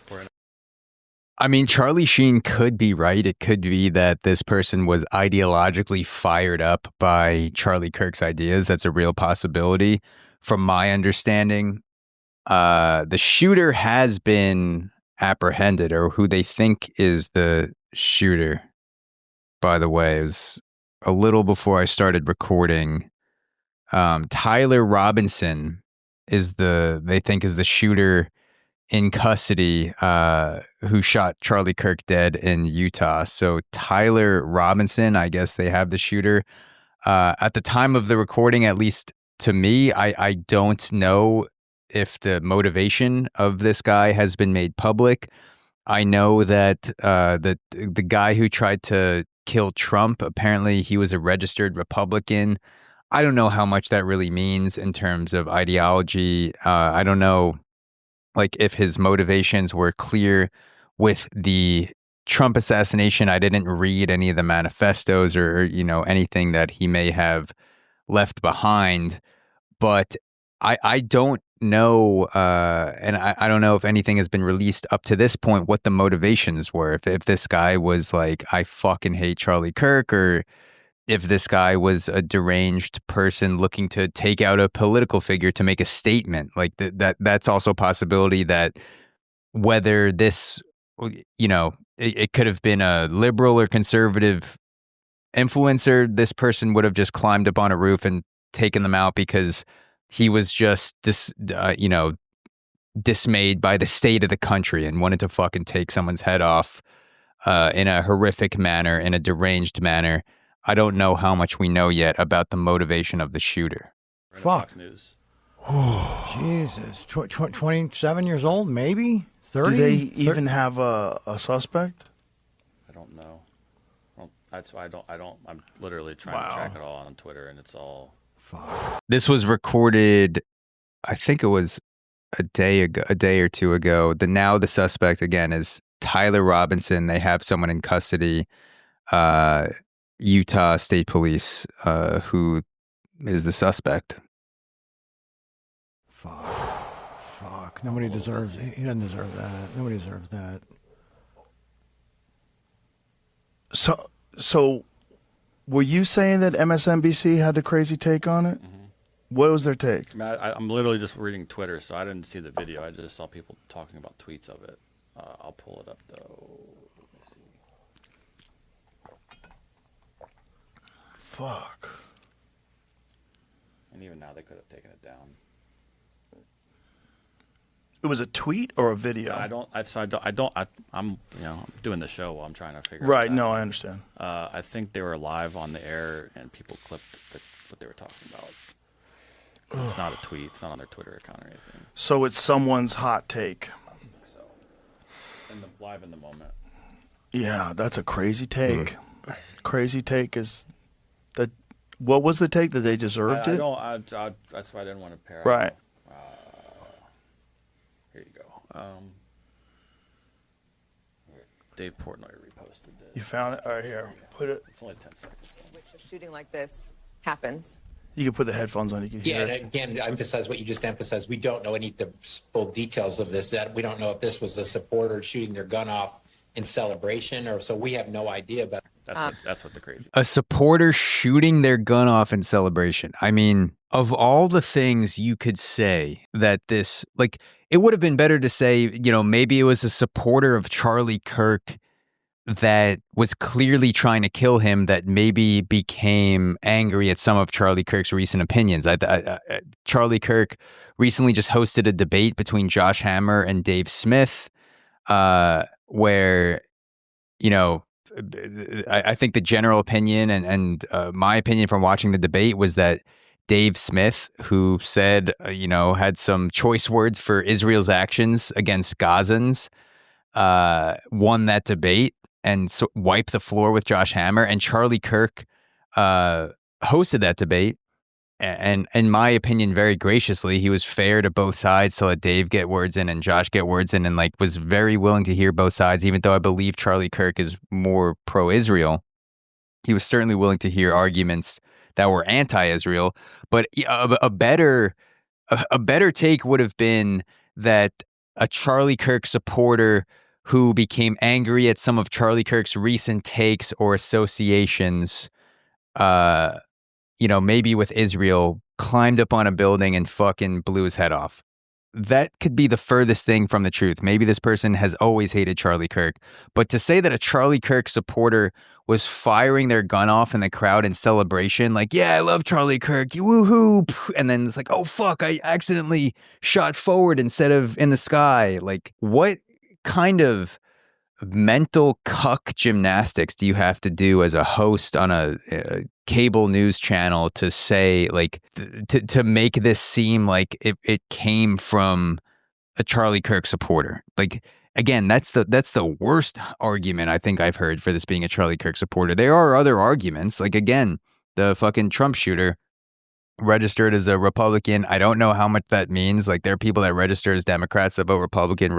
Speaker 5: I mean, Charlie Sheen could be right. It could be that this person was ideologically fired up by Charlie Kirk's ideas. That's a real possibility. From my understanding, the shooter has been apprehended, or who they think is the shooter. By the way, it was a little before I started recording. Tyler Robinson they think is the shooter in custody, who shot Charlie Kirk dead in Utah. So Tyler Robinson, I guess they have the shooter. At the time of the recording, at least to me, I don't know if the motivation of this guy has been made public. I know that the guy who tried to kill Trump, apparently he was a registered Republican. I don't know how much that really means in terms of ideology. I don't know, like, if his motivations were clear with the Trump assassination. I didn't read any of the manifestos or anything that he may have left behind. But I don't know, and I don't know if anything has been released up to this point, what the motivations were. If this guy was like, I fucking hate Charlie Kirk, or if this guy was a deranged person looking to take out a political figure to make a statement. Like that's also a possibility, that whether this, it could have been a liberal or conservative influencer, this person would have just climbed up on a roof and taken them out because he was just dismayed by the state of the country and wanted to fucking take someone's head off in a horrific manner, in a deranged manner. I don't know how much we know yet about the motivation of the shooter.
Speaker 7: Fuck.
Speaker 8: Fox News.
Speaker 7: Jesus. 27 years old, maybe? 30?
Speaker 3: Do they even have a suspect?
Speaker 8: I don't know. That's why I'm literally trying to track it all on Twitter, and it's all...
Speaker 7: Fuck.
Speaker 5: This was recorded, I think it was a day or two ago. Now the suspect again is Tyler Robinson. They have someone in custody, Utah State Police, who is the suspect.
Speaker 7: Fuck. Nobody deserves it. He doesn't deserve that. Nobody deserves that.
Speaker 3: So were you saying that MSNBC had a crazy take on it? Mm-hmm. What was their take?
Speaker 8: I mean, I'm literally just reading Twitter, so I didn't see the video. I just saw people talking about tweets of it. I'll pull it up, though. Let me see.
Speaker 3: Fuck.
Speaker 8: And even now, they could have taken it down.
Speaker 3: It was a tweet or a video?
Speaker 8: I'm doing the show while I'm trying to figure
Speaker 3: right,
Speaker 8: it out.
Speaker 3: No, I understand.
Speaker 8: I think they were live on the air and people clipped what they were talking about. It's not a tweet. It's not on their Twitter account or anything.
Speaker 3: So it's someone's hot take.
Speaker 8: I think so. Live in the moment.
Speaker 3: Yeah, that's a crazy take. Crazy take is that. What was the take? That they deserved it?
Speaker 8: That's why I didn't want to pair.
Speaker 3: Right.
Speaker 8: Here you go. Dave Portnoy reposted this.
Speaker 3: You found it? All right, here. Put it.
Speaker 8: It's only 10 seconds.
Speaker 9: Which a shooting like this happens.
Speaker 3: You can put the headphones on. You can hear
Speaker 10: and
Speaker 3: it.
Speaker 10: again, emphasize what you just emphasized. We don't know any of the full details of this. That we don't know if this was a supporter shooting their gun off in celebration, or so we have no idea about.
Speaker 8: That's what the crazy.
Speaker 5: A supporter shooting their gun off in celebration. I mean, of all the things you could say that this, like, it would have been better to say, maybe it was a supporter of Charlie Kirk that was clearly trying to kill him that maybe became angry at some of Charlie Kirk's recent opinions. Charlie Kirk recently just hosted a debate between Josh Hammer and Dave Smith, where, I think the general opinion and my opinion from watching the debate was that Dave Smith, who said, had some choice words for Israel's actions against Gazans, won that debate and wiped the floor with Josh Hammer. And Charlie Kirk hosted that debate. And in my opinion, very graciously, he was fair to both sides to let Dave get words in and Josh get words in, and was very willing to hear both sides, even though I believe Charlie Kirk is more pro-Israel. He was certainly willing to hear arguments that were anti-Israel. But a better take would have been that a Charlie Kirk supporter who became angry at some of Charlie Kirk's recent takes or associations, maybe with Israel, climbed up on a building and fucking blew his head off. That could be the furthest thing from the truth. Maybe this person has always hated Charlie Kirk. But to say that a Charlie Kirk supporter was firing their gun off in the crowd in celebration, like, yeah, I love Charlie Kirk, you woohoo, and then it's like, oh, fuck, I accidentally shot forward instead of in the sky. Like, what kind of mental cuck gymnastics do you have to do as a host on a cable news channel to say, like, to make this seem like it came from a Charlie Kirk supporter? Like, again, that's the worst argument I think I've heard for this being a Charlie Kirk supporter. There are other arguments, like, again, the fucking Trump shooter registered as a Republican. I don't know how much that means. Like, there are people that register as Democrats that vote Republican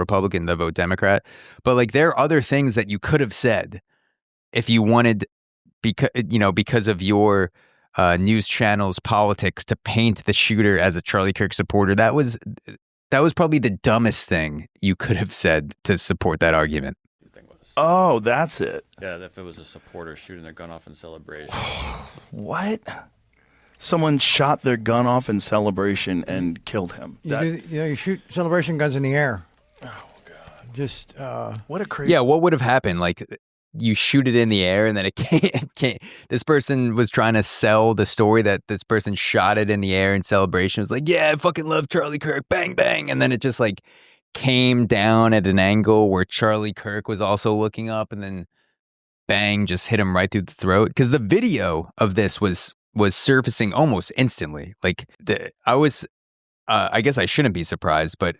Speaker 5: that vote Democrat. But, like, there are other things that you could have said if you wanted, because of your news channel's politics, to paint the shooter as a Charlie Kirk supporter. That was probably the dumbest thing you could have said to support that argument.
Speaker 3: Oh, that's it.
Speaker 8: Yeah, if it was a supporter shooting their gun off in celebration.
Speaker 3: What? Someone shot their gun off in celebration and killed him.
Speaker 7: You shoot celebration guns in the air.
Speaker 3: Oh, God.
Speaker 7: Just,
Speaker 3: what a crazy...
Speaker 5: Yeah, what would have happened? Like, you shoot it in the air and then it can't. This person was trying to sell the story that this person shot it in the air in celebration. It was like, yeah, I fucking love Charlie Kirk, bang, bang. And then it just, like, came down at an angle where Charlie Kirk was also looking up, and then bang, just hit him right through the throat. Because the video of this was surfacing almost instantly. Like, I guess I shouldn't be surprised, but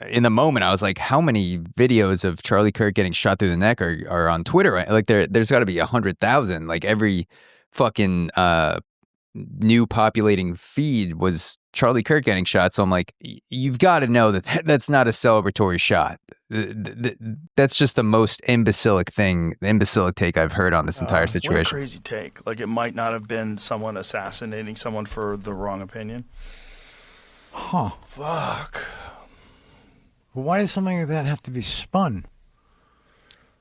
Speaker 5: in the moment I was like, how many videos of Charlie Kirk getting shot through the neck are on Twitter? Like, there's got to be 100,000. Like, every fucking new populating feed was Charlie Kirk getting shot. So I'm like, you've got to know that that's not a celebratory shot. That's just the most imbecilic take I've heard on this entire situation.
Speaker 3: What a crazy take. Like, it might not have been someone assassinating someone for the wrong opinion.
Speaker 7: Huh.
Speaker 3: Fuck.
Speaker 7: Well, why does something like that have to be spun?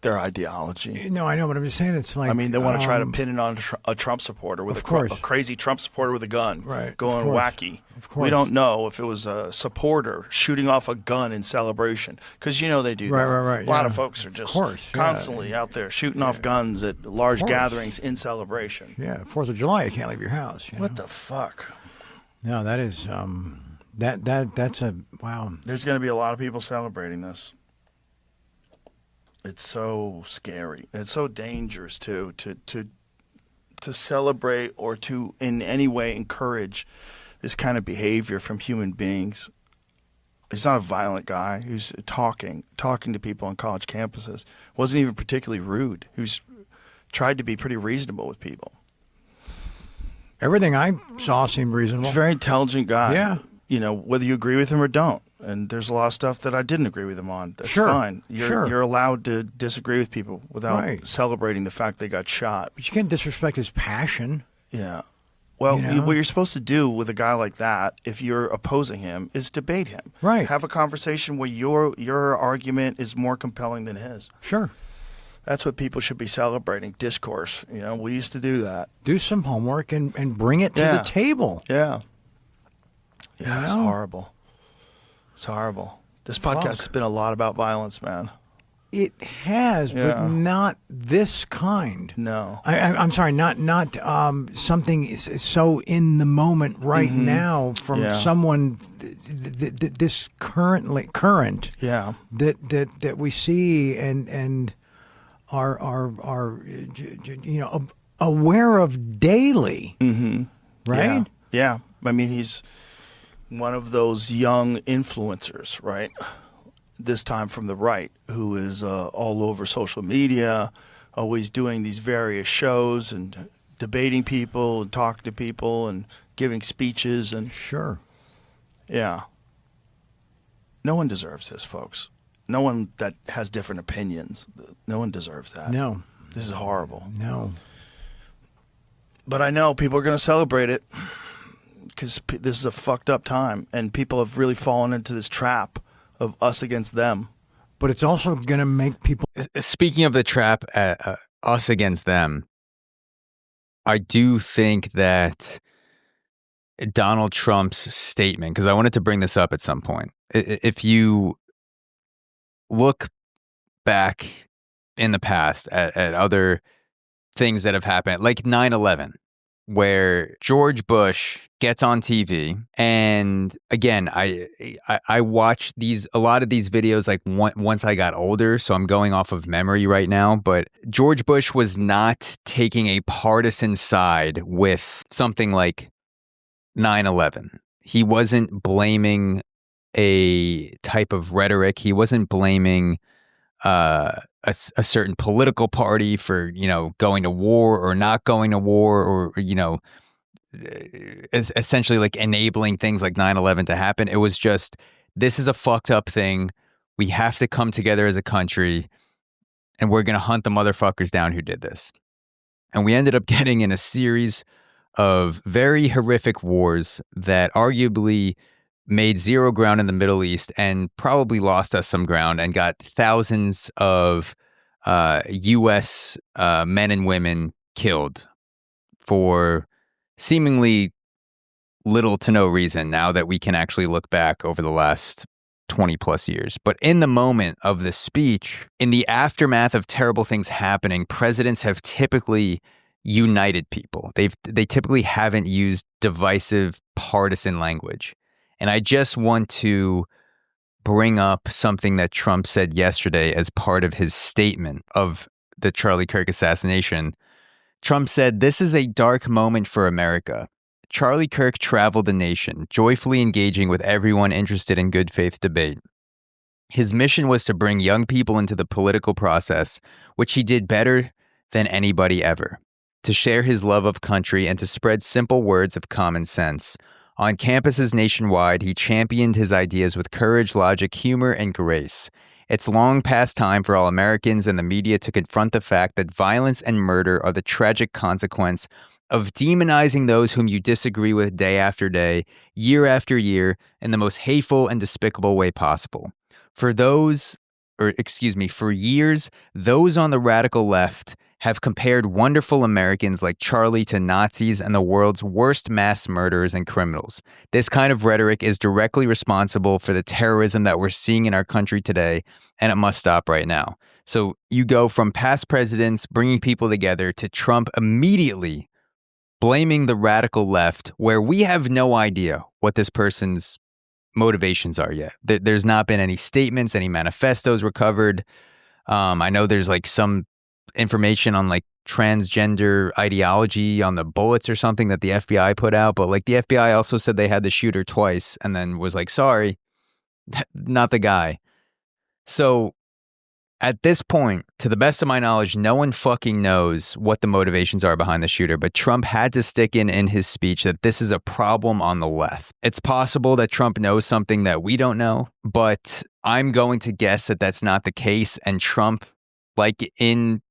Speaker 3: Their ideology.
Speaker 7: No, I know, but I'm just saying it's like...
Speaker 3: I mean, they want to try to pin it on a Trump supporter with a crazy Trump supporter with a gun.
Speaker 7: Right.
Speaker 3: Going wacky.
Speaker 7: Of course.
Speaker 3: We don't know if it was a supporter shooting off a gun in celebration. Because, you know, they do that.
Speaker 7: Right.
Speaker 3: A lot of folks are just constantly out there shooting off guns at large gatherings in celebration.
Speaker 7: Yeah, 4th of July, you can't leave your house.
Speaker 3: What the fuck?
Speaker 7: No, that is... That's a... Wow.
Speaker 3: There's going to be a lot of people celebrating this. It's so scary. It's so dangerous too to celebrate or to in any way encourage this kind of behavior from human beings. He's not a violent guy who's talking to people on college campuses. Wasn't even particularly rude. Who's tried to be pretty reasonable with people.
Speaker 7: Everything I saw seemed reasonable.
Speaker 3: He's a very intelligent guy.
Speaker 7: Yeah.
Speaker 3: You know, whether you agree with him or don't. And there's a lot of stuff that I didn't agree with him on. That's fine. You're allowed to disagree with people without celebrating the fact they got shot.
Speaker 7: But you can't disrespect his passion.
Speaker 3: Yeah. Well, what you're supposed to do with a guy like that, if you're opposing him, is debate him.
Speaker 7: Right.
Speaker 3: Have a conversation where your argument is more compelling than his.
Speaker 7: Sure.
Speaker 3: That's what people should be celebrating, discourse. You know, we used to do that.
Speaker 7: Do some homework and bring it to the table.
Speaker 3: Yeah. Yeah, it's horrible. It's horrible. This podcast has been a lot about violence, man.
Speaker 7: It has, but not this kind.
Speaker 3: No.
Speaker 7: I'm sorry, not something so in the moment right now from someone this current.
Speaker 3: Yeah.
Speaker 7: That we see and are aware of daily.
Speaker 3: Mm-hmm.
Speaker 7: Right?
Speaker 3: Yeah. I mean, he's one of those young influencers, right? This time from the right, who is all over social media, always doing these various shows and debating people and talking to people and giving speeches. And yeah. No one deserves this, folks. No one that has different opinions. No one deserves that.
Speaker 7: No.
Speaker 3: This is horrible.
Speaker 7: No.
Speaker 3: But I know people are going to celebrate it. Because this is a fucked up time, and people have really fallen into this trap of us against them.
Speaker 7: But it's also going to make people...
Speaker 5: Speaking of the trap, us against them, I do think that Donald Trump's statement, because I wanted to bring this up at some point. If you look back in the past at other things that have happened, like 9/11, where George Bush gets on TV, and again, I watched a lot of these videos like once I got older, so I'm going off of memory right now, but George Bush was not taking a partisan side with something like 9/11. He wasn't blaming a type of rhetoric. He wasn't blaming a certain political party for, going to war or not going to war, or, essentially like enabling things like 9/11 to happen. It was just, this is a fucked up thing. We have to come together as a country, and we're going to hunt the motherfuckers down who did this. And we ended up getting in a series of very horrific wars that arguably made zero ground in the Middle East and probably lost us some ground, and got thousands of U.S. Men and women killed for seemingly little to no reason, now that we can actually look back over the last 20 plus years. But in the moment of the speech, in the aftermath of terrible things happening, presidents have typically united people. They typically haven't used divisive partisan language. And I just want to bring up something that Trump said yesterday as part of his statement of the Charlie Kirk assassination. Trump said, "This is a dark moment for America. Charlie Kirk traveled the nation, joyfully engaging with everyone interested in good faith debate. His mission was to bring young people into the political process, which he did better than anybody ever. to share his love of country, and to spread simple words of common sense. On campuses nationwide, he championed his ideas with courage, logic, humor, and grace. It's long past time for all Americans and the media to confront the fact that violence and murder are the tragic consequence of demonizing those whom you disagree with day after day, year after year, in the most hateful and despicable way possible. For years, those on the radical left have compared wonderful Americans like Charlie to Nazis and the world's worst mass murderers and criminals. This kind of rhetoric is directly responsible for the terrorism that we're seeing in our country today, and it must stop right now. So you go from past presidents bringing people together to Trump immediately blaming the radical left, where we have no idea what this person's motivations are yet. There's not been any statements, any manifestos recovered. I know there's like some information on like transgender ideology on the bullets or something that the FBI put out, but like the FBI also said they had the shooter twice and then was like, sorry, not the guy. So at this point, to the best of my knowledge, no one fucking knows what the motivations are behind the shooter, but Trump had to stick in his speech that this is a problem on the left. It's possible that Trump knows something that we don't know, but I'm going to guess that that's not the case, and Trump, like in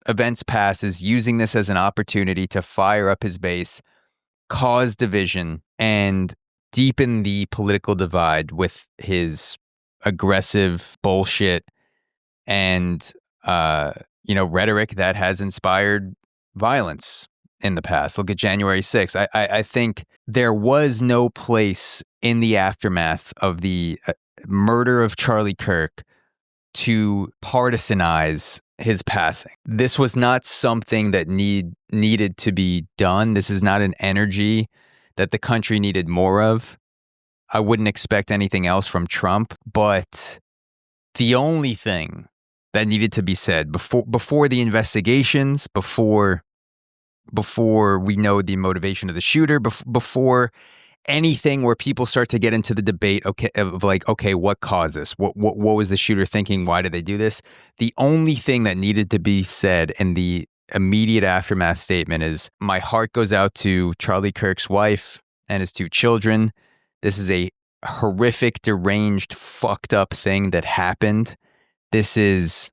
Speaker 5: events past, is using this as an opportunity to fire up his base, cause division, and deepen the political divide with his aggressive bullshit and, rhetoric that has inspired violence in the past. Look at January 6th. I think there was no place in the aftermath of the murder of Charlie Kirk to partisanize his passing. This was not something that needed to be done. This is not an energy that the country needed more of. I wouldn't expect anything else from Trump, but the only thing that needed to be said before the investigations, before we know the motivation of the shooter, before anything where people start to get into the debate, okay, what caused this? What was the shooter thinking? Why did they do this? The only thing that needed to be said in the immediate aftermath statement is, my heart goes out to Charlie Kirk's wife and his 2 children. This is a horrific, deranged, fucked up thing that happened. There's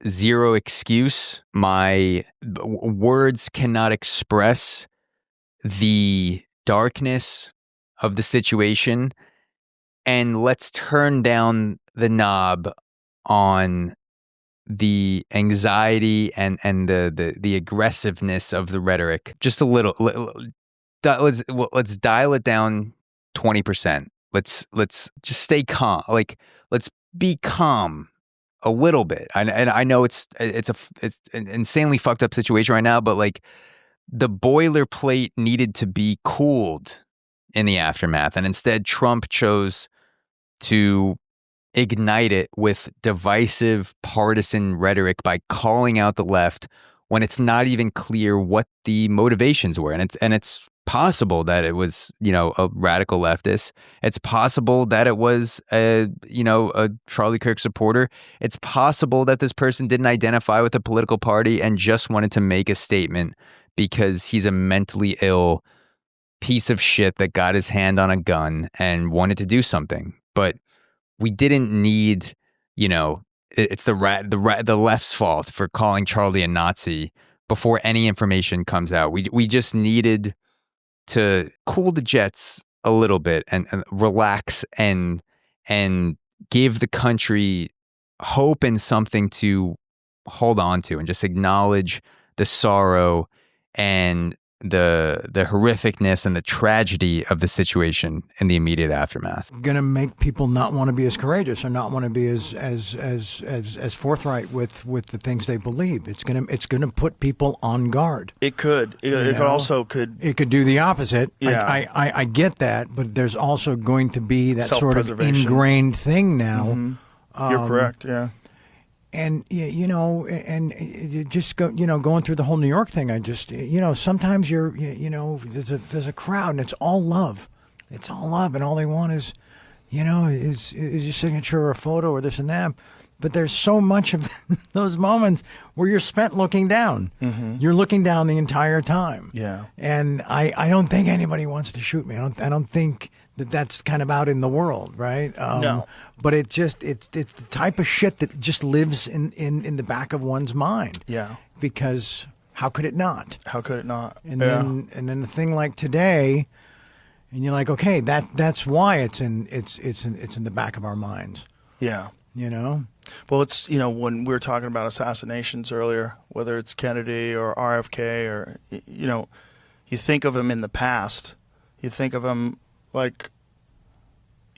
Speaker 5: zero excuse. My words cannot express the darkness of the situation. And let's turn down the knob on the anxiety and the aggressiveness of the rhetoric just a little. Let's dial it down 20%. Let's just stay calm. Let's be calm a little bit. And I know it's an insanely fucked up situation right now, but like the boilerplate needed to be cooled in the aftermath, and instead Trump chose to ignite it with divisive partisan rhetoric by calling out the left when it's not even clear what the motivations were. And it's possible that it was, a radical leftist. It's possible that it was a Charlie Kirk supporter. It's possible that this person didn't identify with a political party and just wanted to make a statement because he's a mentally ill piece of shit that got his hand on a gun and wanted to do something. But we didn't need, it's the left's fault for calling Charlie a Nazi before any information comes out. We just needed to cool the jets a little bit and relax and give the country hope and something to hold on to, and just acknowledge the sorrow and the horrificness and the tragedy of the situation in the immediate aftermath.
Speaker 7: Going to make people not want to be as courageous or not want to be as forthright with the things they believe. It's going to put people on guard.
Speaker 3: It could. It could
Speaker 7: do the opposite.
Speaker 3: Yeah.
Speaker 7: I get that, but there's also going to be that sort of ingrained thing now.
Speaker 3: Mm-hmm. You're correct. Yeah.
Speaker 7: And and just going through the whole New York thing, I just sometimes there's a crowd and it's all love, and all they want is your signature or a photo or this and that. But there's so much of those moments where you're spent looking down. You're looking down the entire time.
Speaker 3: Yeah.
Speaker 7: And I don't think anybody wants to shoot me. I don't think that's kind of out in the world, right?
Speaker 3: No.
Speaker 7: But it's the type of shit that just lives in the back of one's mind.
Speaker 3: Yeah.
Speaker 7: Because how could it not?
Speaker 3: How could it not?
Speaker 7: And then a thing like today, and you're like, okay, that's why it's in the back of our minds.
Speaker 3: Yeah.
Speaker 7: You know?
Speaker 3: Well, it's, you know, when we were talking about assassinations earlier, whether it's Kennedy or RFK or, you know, you think of him in the past, you think of him like,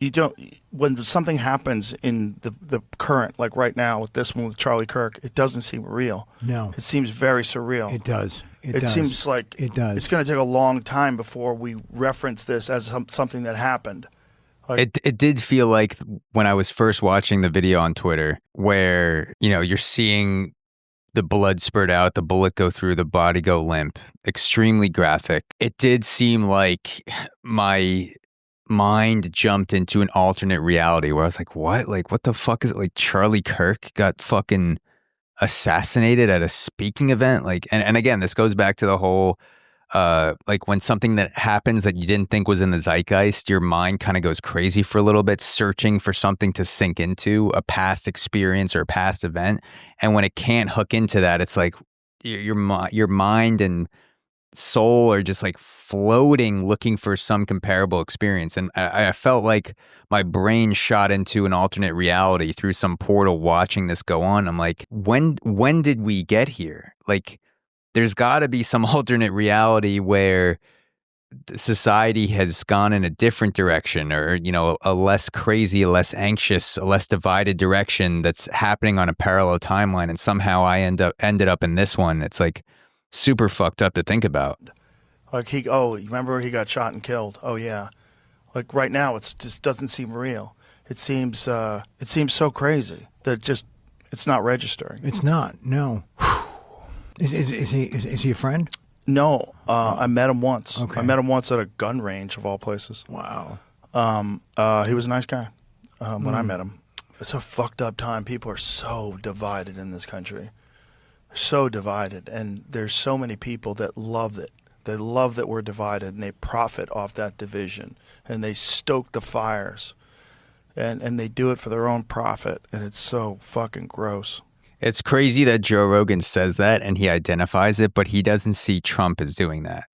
Speaker 3: you don't, when something happens in the current, like right now with this one with Charlie Kirk, it doesn't seem real.
Speaker 7: No.
Speaker 3: It seems very surreal.
Speaker 7: It does.
Speaker 3: It seems like
Speaker 7: it does.
Speaker 3: It's going to take a long time before we reference this as something that happened.
Speaker 5: It did feel like when I was first watching the video on Twitter where, you know, you're seeing the blood spurt out, the bullet go through, the body go limp, extremely graphic. It did seem like my mind jumped into an alternate reality where I was like, what? Like, what the fuck is it? Like Charlie Kirk got fucking assassinated at a speaking event? Like, and again, this goes back to the whole like when something that happens that you didn't think was in the zeitgeist, your mind kind of goes crazy for a little bit, searching for something to sink into, a past experience or a past event. And when it can't hook into that, it's like your mind and soul are just like floating, looking for some comparable experience. And I felt like my brain shot into an alternate reality through some portal watching this go on. I'm like, when did we get here? Like, there's got to be some alternate reality where society has gone in a different direction, or, you know, a less crazy, a less anxious, a less divided direction that's happening on a parallel timeline. And somehow I ended up in this one. It's like super fucked up to think about.
Speaker 3: Like you remember he got shot and killed? Oh yeah. Like right now, it just doesn't seem real. It seems so crazy that it's not registering.
Speaker 7: It's not. No. Is he a friend?
Speaker 3: No, I met him once.
Speaker 7: Okay.
Speaker 3: I met him once at a gun range of all places.
Speaker 7: Wow.
Speaker 3: He was a nice guy when I met him. It's a fucked up time. People are so divided in this country. So divided, and there's so many people that love it. They love that we're divided, and they profit off that division, and they stoke the fires, and they do it for their own profit, and it's so fucking gross.
Speaker 5: It's crazy that Joe Rogan says that and he identifies it, but he doesn't see Trump as doing that.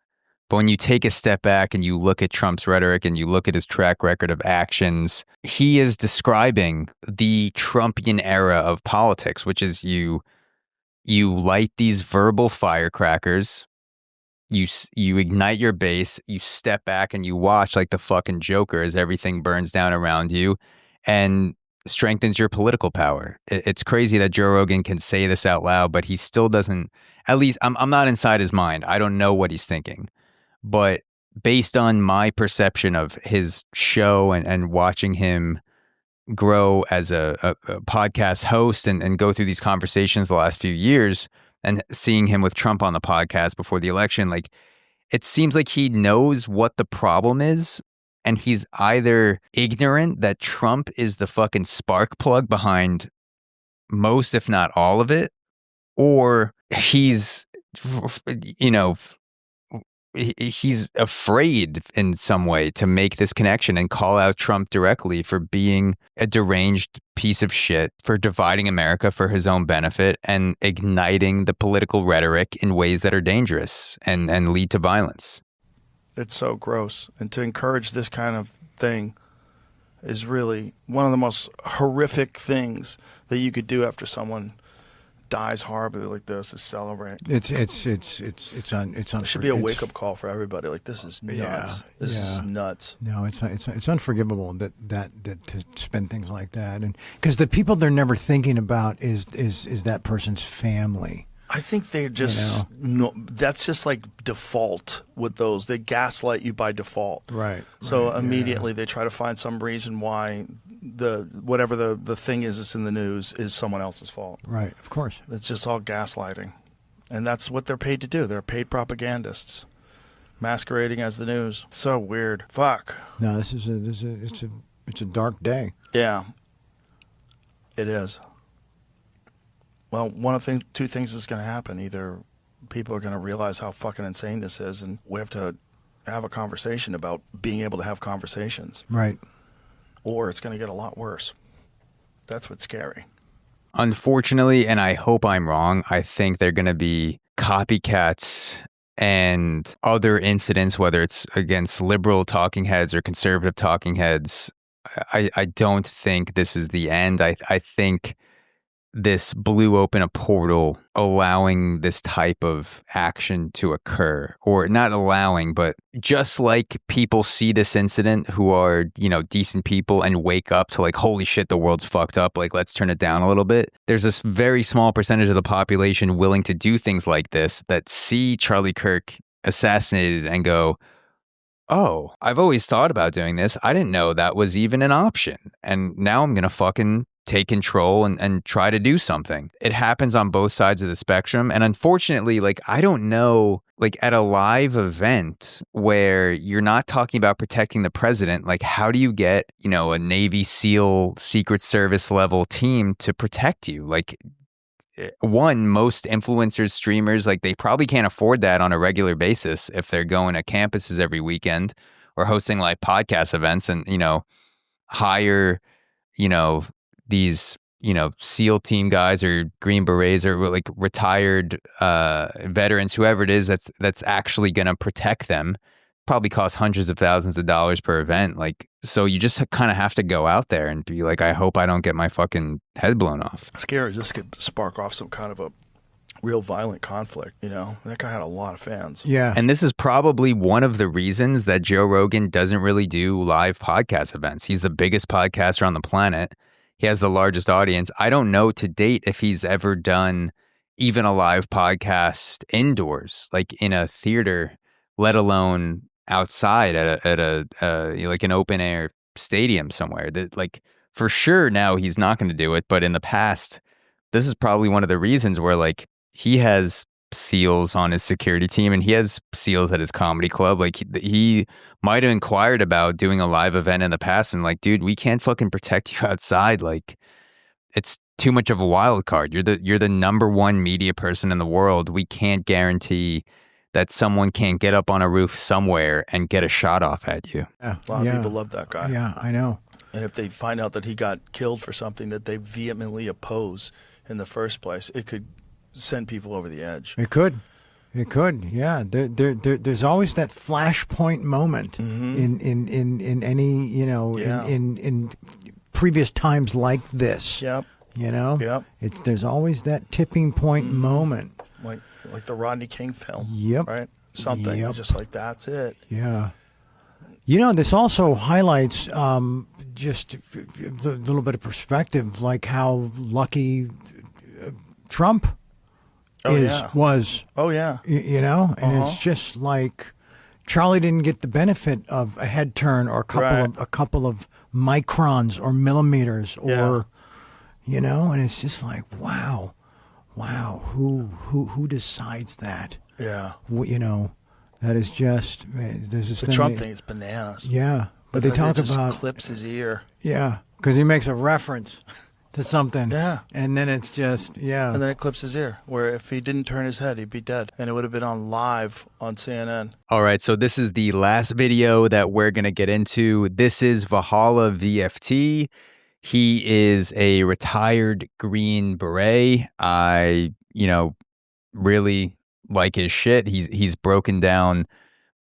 Speaker 5: But when you take a step back and you look at Trump's rhetoric and you look at his track record of actions, he is describing the Trumpian era of politics, which is you light these verbal firecrackers, you ignite your base, you step back and you watch like the fucking Joker as everything burns down around you, and strengthens your political power. It's crazy that Joe Rogan can say this out loud, but he still doesn't. At least I'm not inside his mind. I don't know what he's thinking. But based on my perception of his show and watching him grow as a podcast host and go through these conversations the last few years, and seeing him with Trump on the podcast before the election, like, it seems like he knows what the problem is. And he's either ignorant that Trump is the fucking spark plug behind most, if not all of it, or he's, you know, he's afraid in some way to make this connection and call out Trump directly for being a deranged piece of shit, for dividing America for his own benefit and igniting the political rhetoric in ways that are dangerous and lead to violence.
Speaker 3: It's so gross. And to encourage this kind of thing is really one of the most horrific things that you could do after someone dies horribly like this, is celebrate.
Speaker 7: It's
Speaker 3: It should be a wake up call for everybody. Like, this is nuts. This is nuts.
Speaker 7: No, it's unforgivable that to spend things like that, and because the people they're never thinking about is that person's family.
Speaker 3: I think they just that's just like default with those. They gaslight you by default.
Speaker 7: Right.
Speaker 3: So immediately they try to find some reason why whatever the thing is that's in the news is someone else's fault.
Speaker 7: Right, of course.
Speaker 3: It's just all gaslighting. And that's what they're paid to do. They're paid propagandists masquerading as the news. So weird. Fuck.
Speaker 7: No, it's a dark day.
Speaker 3: Yeah. It is. Well, two things is going to happen. Either people are going to realize how fucking insane this is, and we have to have a conversation about being able to have conversations.
Speaker 7: Right.
Speaker 3: Or it's going to get a lot worse. That's what's scary.
Speaker 5: Unfortunately, and I hope I'm wrong, I think they're going to be copycats and other incidents, whether it's against liberal talking heads or conservative talking heads. I don't think this is the end. I think this blew open a portal allowing this type of action to occur, or not allowing, but just like people see this incident who are, decent people and wake up to like, holy shit, the world's fucked up. Like, let's turn it down a little bit. There's this very small percentage of the population willing to do things like this that see Charlie Kirk assassinated and go, oh, I've always thought about doing this. I didn't know that was even an option. And now I'm going to fucking take control and try to do something. It happens on both sides of the spectrum. And unfortunately, like, I don't know, like at a live event where you're not talking about protecting the president, like how do you get, a Navy SEAL Secret Service level team to protect you? Like, one, most influencers, streamers, like they probably can't afford that on a regular basis if they're going to campuses every weekend or hosting like podcast events and, hire, these, SEAL team guys or Green Berets or like retired veterans, whoever it is that's actually going to protect them. Probably costs hundreds of thousands of dollars per event. Like, so you just kind of have to go out there and be like, I hope I don't get my fucking head blown off.
Speaker 3: Scary. This could spark off some kind of a real violent conflict. That guy had a lot of fans.
Speaker 7: Yeah.
Speaker 5: And this is probably one of the reasons that Joe Rogan doesn't really do live podcast events. He's the biggest podcaster on the planet. He has the largest audience. I don't know to date if he's ever done even a live podcast indoors, like in a theater, let alone outside at a like an open air stadium somewhere. That, like, for sure now he's not going to do it, but in the past, this is probably one of the reasons where like he has SEALs on his security team and he has SEALs at his comedy club. Like he might have inquired about doing a live event in the past and like, dude, we can't fucking protect you outside. Like, it's too much of a wild card. You're the number one media person in the world. We can't guarantee that someone can't get up on a roof somewhere and get a shot off at you.
Speaker 3: Yeah, a lot of people love that guy.
Speaker 7: Yeah, I know.
Speaker 3: And if they find out that he got killed for something that they vehemently oppose in the first place, it could send people over the edge.
Speaker 7: It could. Yeah. There's always that flashpoint moment in any, in previous times like this.
Speaker 3: Yep.
Speaker 7: Yep. There's always that tipping point moment.
Speaker 3: Like the Rodney King film.
Speaker 7: Yep.
Speaker 3: Right? Something.
Speaker 7: Yep.
Speaker 3: Just like that's it.
Speaker 7: Yeah. This also highlights just a little bit of perspective, like how lucky Trump was.
Speaker 3: Oh, yeah.
Speaker 7: And it's just like Charlie didn't get the benefit of a head turn or a couple of microns or millimeters or, and it's just like, wow, who decides that?
Speaker 3: Yeah.
Speaker 7: That is just, there's this
Speaker 3: the Trump thing is bananas.
Speaker 7: Yeah. But they talk
Speaker 3: just
Speaker 7: about
Speaker 3: clips his ear.
Speaker 7: Yeah. Because he makes a reference to something.
Speaker 3: Yeah.
Speaker 7: And then it's just,
Speaker 3: And then it clips his ear, where if he didn't turn his head, he'd be dead. And it would have been on live on CNN.
Speaker 5: All right. So this is the last video that we're going to get into. This is Valhalla VFT. He is a retired Green Beret. I, really like his shit. He's broken down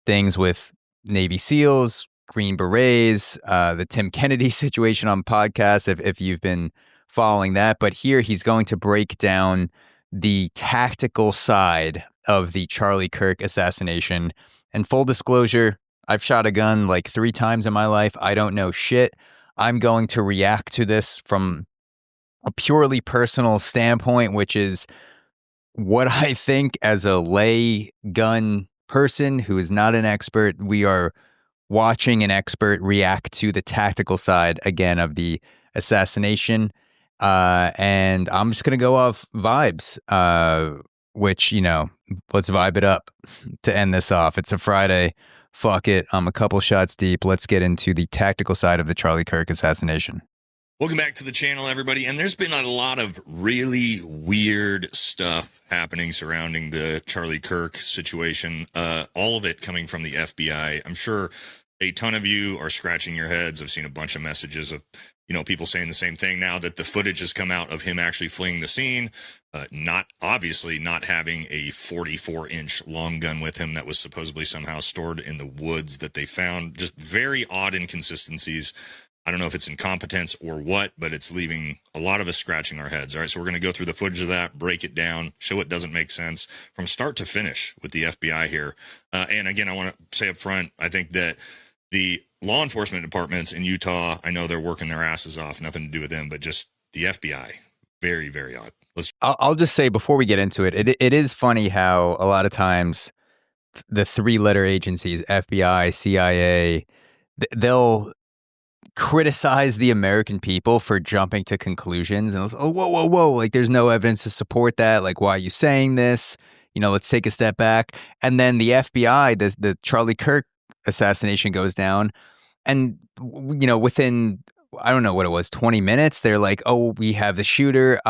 Speaker 5: things with Navy SEALs, Green Berets, the Tim Kennedy situation on podcasts, if you've been following that. But here he's going to break down the tactical side of the Charlie Kirk assassination. And full disclosure, I've shot a gun like 3 times in my life. I don't know shit. I'm going to react to this from a purely personal standpoint, which is what I think as a lay gun person who is not an expert. We are watching an expert react to the tactical side, again, of the assassination. And I'm just going to go off vibes, which, let's vibe it up to end this off. It's a Friday. Fuck it. I'm a couple shots deep. Let's get into the tactical side of the Charlie Kirk assassination.
Speaker 4: Welcome back to the channel, everybody. And there's been a lot of really weird stuff happening surrounding the Charlie Kirk situation. All of it coming from the FBI. I'm sure a ton of you are scratching your heads. I've seen a bunch of messages of, people saying the same thing now that the footage has come out of him actually fleeing the scene. Not having a 44-inch long gun with him that was supposedly somehow stored in the woods that they found. Just very odd inconsistencies. I don't know if it's incompetence or what, but it's leaving a lot of us scratching our heads. All right, so we're going to go through the footage of that, break it down, show it doesn't make sense from start to finish with the FBI here. And again, I want to say up front, I think that the law enforcement departments in Utah, I know they're working their asses off, nothing to do with them, but just the FBI, very, very odd.
Speaker 5: I'll just say before we get into it, it is funny how a lot of times the three-letter agencies, FBI, CIA, they'll criticize the American people for jumping to conclusions and whoa, like there's no evidence to support that. Like, why are you saying this? Let's take a step back. And then the FBI, the Charlie Kirk assassination goes down, and within, I don't know what it was, 20 minutes, they're like, oh, we have the shooter,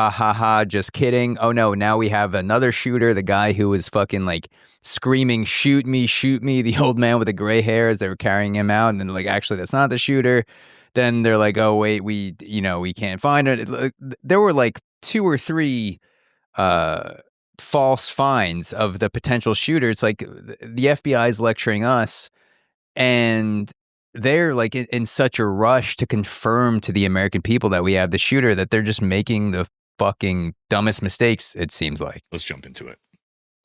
Speaker 5: just kidding. Oh no, now we have another shooter, the guy who was fucking like screaming, shoot me, the old man with the gray hair as they were carrying him out, and then like, actually that's not the shooter. Then they're like, oh wait, we can't find it. There were like 2 or 3 false finds of the potential shooter. It's like the FBI is lecturing us, and they're like in such a rush to confirm to the American people that we have the shooter that they're just making the fucking dumbest mistakes, it seems like.
Speaker 4: Let's jump into it.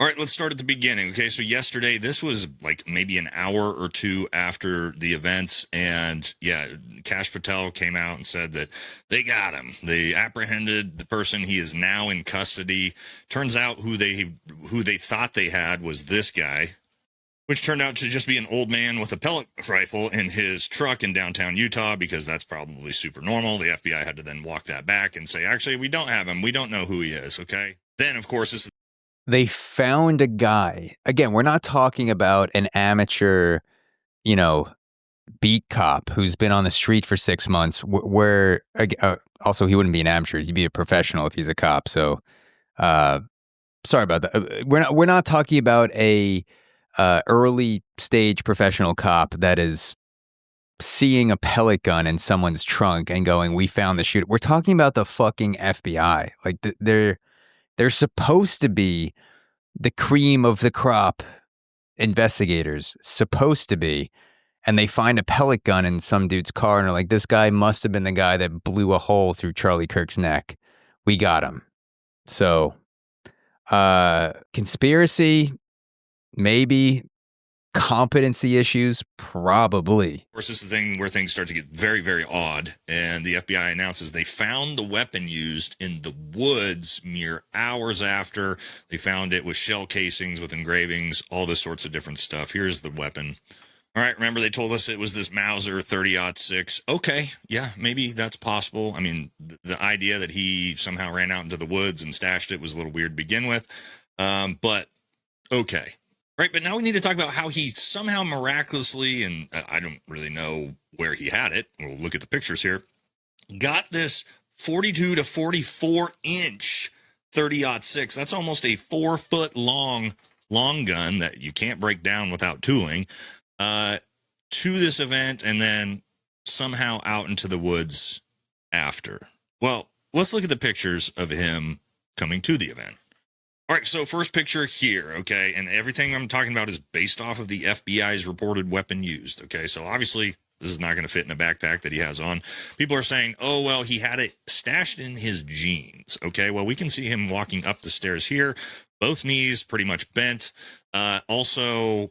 Speaker 4: All right, let's start at the beginning. Okay, so yesterday, this was like maybe an hour or two after the events, and yeah, Kash Patel came out and said that they got him. They apprehended the person. He is now in custody. Turns out who they thought they had was this guy, which turned out to just be an old man with a pellet rifle in his truck in downtown Utah, because that's probably super normal. The FBI had to then walk that back and say, actually, we don't have him. We don't know who he is, okay? Then, of course,
Speaker 5: they found a guy. Again, we're not talking about an amateur, beat cop who's been on the street for 6 months, where also he wouldn't be an amateur. He'd be a professional if he's a cop. So, sorry about that. We're not talking about a early stage professional cop that is seeing a pellet gun in someone's trunk and going, we found the shooter. We're talking about the fucking FBI. Like they're supposed to be the cream of the crop investigators, supposed to be. And they find a pellet gun in some dude's car and are like, this guy must have been the guy that blew a hole through Charlie Kirk's neck. We got him. So, conspiracy, maybe. Competency issues, probably.
Speaker 4: Of course, this is the thing where things start to get very, very odd, and the FBI announces they found the weapon used in the woods mere hours after. They found it with shell casings, with engravings, all this sorts of different stuff. Here's the weapon. All right, remember they told us it was this Mauser 30-06. Okay, yeah, maybe that's possible. I mean, the idea that he somehow ran out into the woods and stashed it was a little weird to begin with, but okay. Right, but now we need to talk about how he somehow miraculously, and I don't really know where he had it, we'll look at the pictures here, got this 42 to 44 inch 30-06. That's almost a 4-foot long gun that you can't break down without tooling, to this event, and then somehow out into the woods after. Well, let's look at the pictures of him coming to the event. All right, so first picture here, okay, and everything I'm talking about is based off of the FBI's reported weapon used, okay? So obviously this is not going to fit in a backpack that he has on. People are saying, oh, well, he had it stashed in his jeans, okay? Well, we can see him walking up the stairs here, both knees pretty much bent. Also,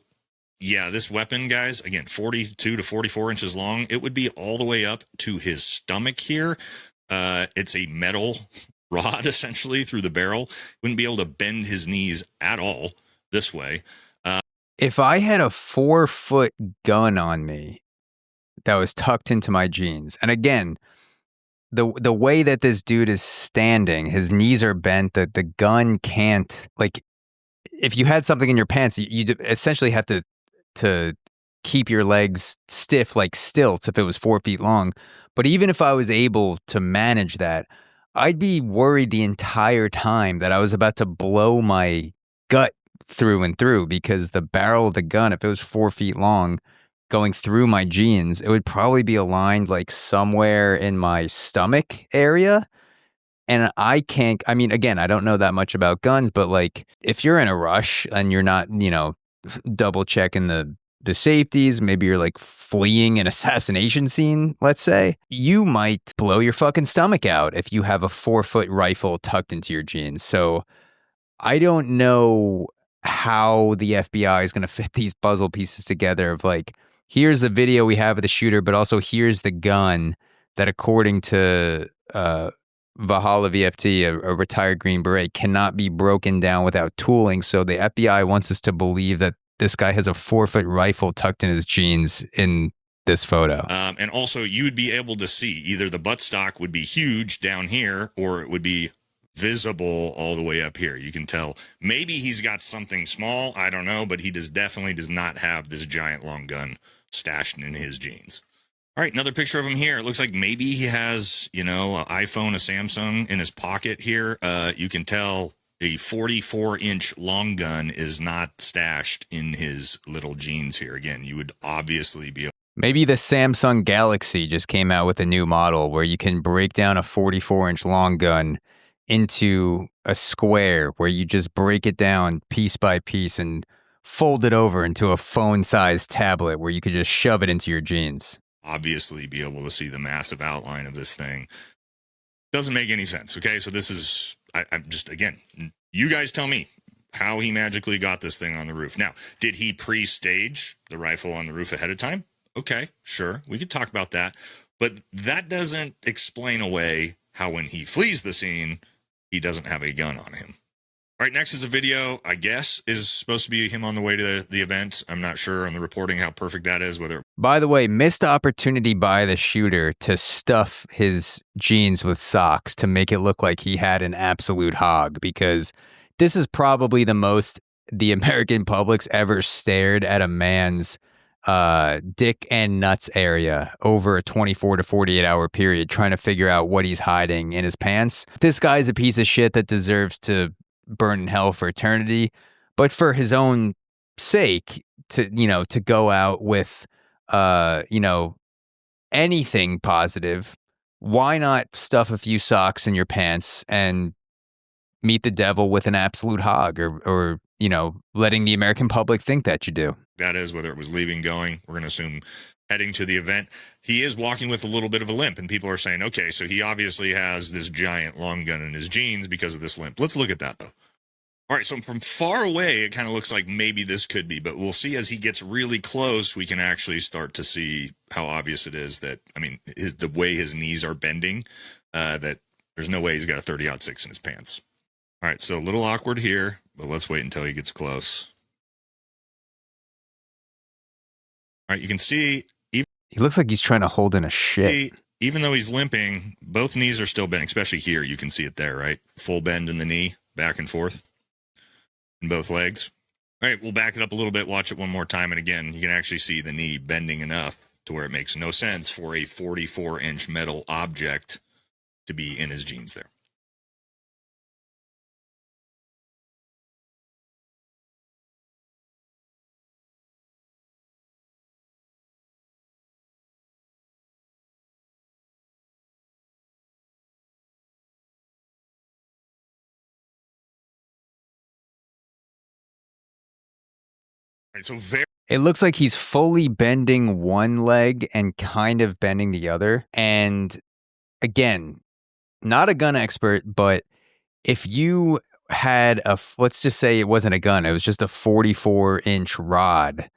Speaker 4: yeah, this weapon, guys, again, 42 to 44 inches long. It would be all the way up to his stomach here. It's a metal rod essentially through the barrel. Wouldn't be able to bend his knees at all this way.
Speaker 5: If I had a 4-foot gun on me that was tucked into my jeans, and again, the way that this dude is standing, his knees are bent, the gun can't, like, if you had something in your pants, you'd essentially have to keep your legs stiff like stilts if it was 4 feet long. But even if I was able to manage that, I'd be worried the entire time that I was about to blow my gut through and through, because the barrel of the gun, if it was 4 feet long, going through my jeans, it would probably be aligned like somewhere in my stomach area. And I mean, again, I don't know that much about guns, but like if you're in a rush and you're not, double checking the safeties, maybe you're like fleeing an assassination scene, let's say, you might blow your fucking stomach out if you have a 4-foot rifle tucked into your jeans. So I don't know how the FBI is going to fit these puzzle pieces together of like, here's the video we have of the shooter, but also here's the gun that, according to Valhalla VFT, a retired Green Beret, cannot be broken down without tooling. So the FBI wants us to believe that this guy has a 4-foot rifle tucked in his jeans in this photo.
Speaker 4: And also, you'd be able to see either the buttstock would be huge down here, or it would be visible all the way up here. You can tell maybe he's got something small. I don't know, but he definitely does not have this giant long gun stashed in his jeans. All right, another picture of him here. It looks like maybe he has, an iPhone, a Samsung in his pocket here. You can tell a 44-inch long gun is not stashed in his little jeans here. Again, you would obviously be able.
Speaker 5: Maybe the Samsung Galaxy just came out with a new model where you can break down a 44-inch long gun into a square where you just break it down piece by piece and fold it over into a phone-sized tablet where you could just shove it into your jeans.
Speaker 4: Obviously be able to see the massive outline of this thing. Doesn't make any sense. Okay, so this is, I'm just, again, you guys tell me how he magically got this thing on the roof. Now, did he pre-stage the rifle on the roof ahead of time? Okay, sure, we could talk about that. But that doesn't explain away how when he flees the scene, he doesn't have a gun on him. All right, next is a video, I guess, is supposed to be him on the way to the event. I'm not sure on the reporting how perfect that is.
Speaker 5: By the way, missed opportunity by the shooter to stuff his jeans with socks to make it look like he had an absolute hog, because this is probably the most the American public's ever stared at a man's dick and nuts area over a 24 to 48 hour period, trying to figure out what he's hiding in his pants. This guy's a piece of shit that deserves to burn in hell for eternity, but for his own sake, to go out with anything positive, why not stuff a few socks in your pants and meet the devil with an absolute hog, or letting the American public think that you do.
Speaker 4: That is, whether it was leaving, going, we're going to assume heading to the event. He is walking with a little bit of a limp, and people are saying, okay, so he obviously has this giant long gun in his jeans because of this limp. Let's look at that, though. All right, so from far away, it kind of looks like maybe this could be, but we'll see as he gets really close, we can actually start to see how obvious it is that, the way his knees are bending, that there's no way he's got a 30-06 in his pants. All right, so a little awkward here, but let's wait until he gets close. All right, you can see.
Speaker 5: He looks like he's trying to hold in a shit.
Speaker 4: Even though he's limping, both knees are still bending, especially here. You can see it there, right? Full bend in the knee, back and forth in both legs. All right, we'll back it up a little bit, watch it one more time, and again, you can actually see the knee bending enough to where it makes no sense for a 44-inch metal object to be in his jeans there. Right, so
Speaker 5: it looks like he's fully bending one leg and kind of bending the other. And again, not a gun expert, but if you had let's just say it wasn't a gun, it was just a 44-inch rod.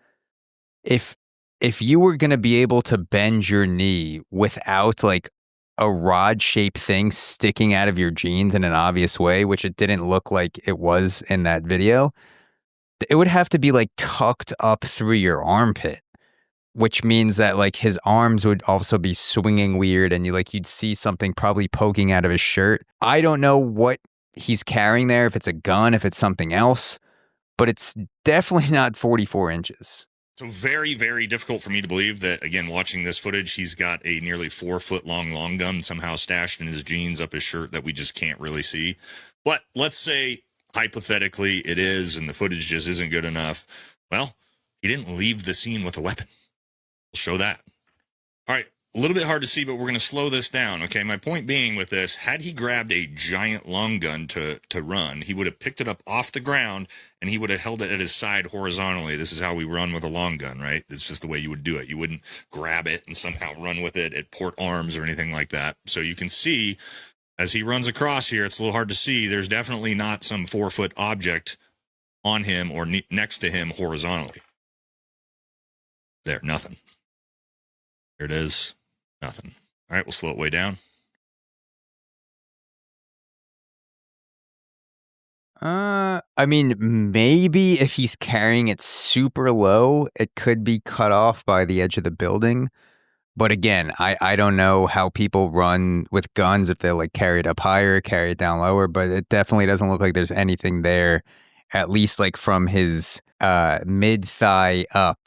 Speaker 5: If you were going to be able to bend your knee without like a rod-shaped thing sticking out of your jeans in an obvious way, which it didn't look like it was in that video, it would have to be like tucked up through your armpit, which means that like his arms would also be swinging weird, and you'd see something probably poking out of his shirt. I don't know what he's carrying there, if it's a gun, if it's something else, but it's definitely not 44 inches.
Speaker 4: So very, very difficult for me to believe that, again, watching this footage, he's got a nearly 4-foot-long long gun somehow stashed in his jeans up his shirt that we just can't really see. But let's say, hypothetically, it is, and the footage just isn't good enough. Well, he didn't leave the scene with a weapon. We'll show that. All right, a little bit hard to see, but we're going to slow this down, okay? My point being with this, had he grabbed a giant long gun to run, he would have picked it up off the ground, and he would have held it at his side horizontally. This is how we run with a long gun, right? It's just the way you would do it. You wouldn't grab it and somehow run with it at port arms or anything like that. So you can see, as he runs across here, it's a little hard to see. There's definitely not some 4-foot object on him or next to him horizontally. There, nothing. There it is. Nothing. All right, we'll slow it way down.
Speaker 5: I mean, maybe if he's carrying it super low, it could be cut off by the edge of the building. But again, I don't know how people run with guns, if they like carry it up higher, carry it down lower, but it definitely doesn't look like there's anything there, at least like from his mid-thigh up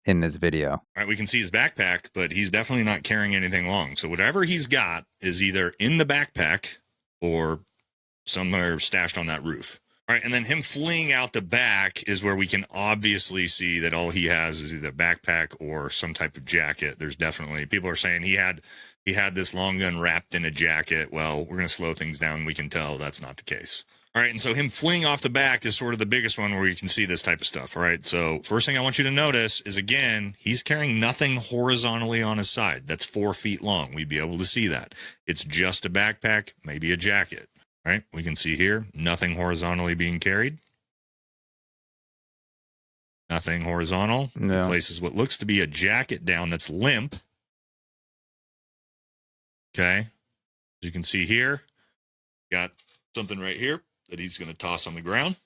Speaker 5: in this video.
Speaker 4: All right, we can see his backpack, but he's definitely not carrying anything long. So whatever he's got is either in the backpack or somewhere stashed on that roof. All right, and then him fleeing out the back is where we can obviously see that all he has is either a backpack or some type of jacket. There's definitely, people are saying he had this long gun wrapped in a jacket. Well, we're going to slow things down. We can tell that's not the case. All right, and so him fleeing off the back is sort of the biggest one where you can see this type of stuff. All right, so first thing I want you to notice is, again, he's carrying nothing horizontally on his side. That's 4 feet long. We'd be able to see that. It's just a backpack, maybe a jacket. All right, we can see here, nothing horizontally being carried. Nothing horizontal.
Speaker 5: No.
Speaker 4: He places what looks to be a jacket down that's limp. Okay, as you can see here, got something right here that he's going to toss on the ground.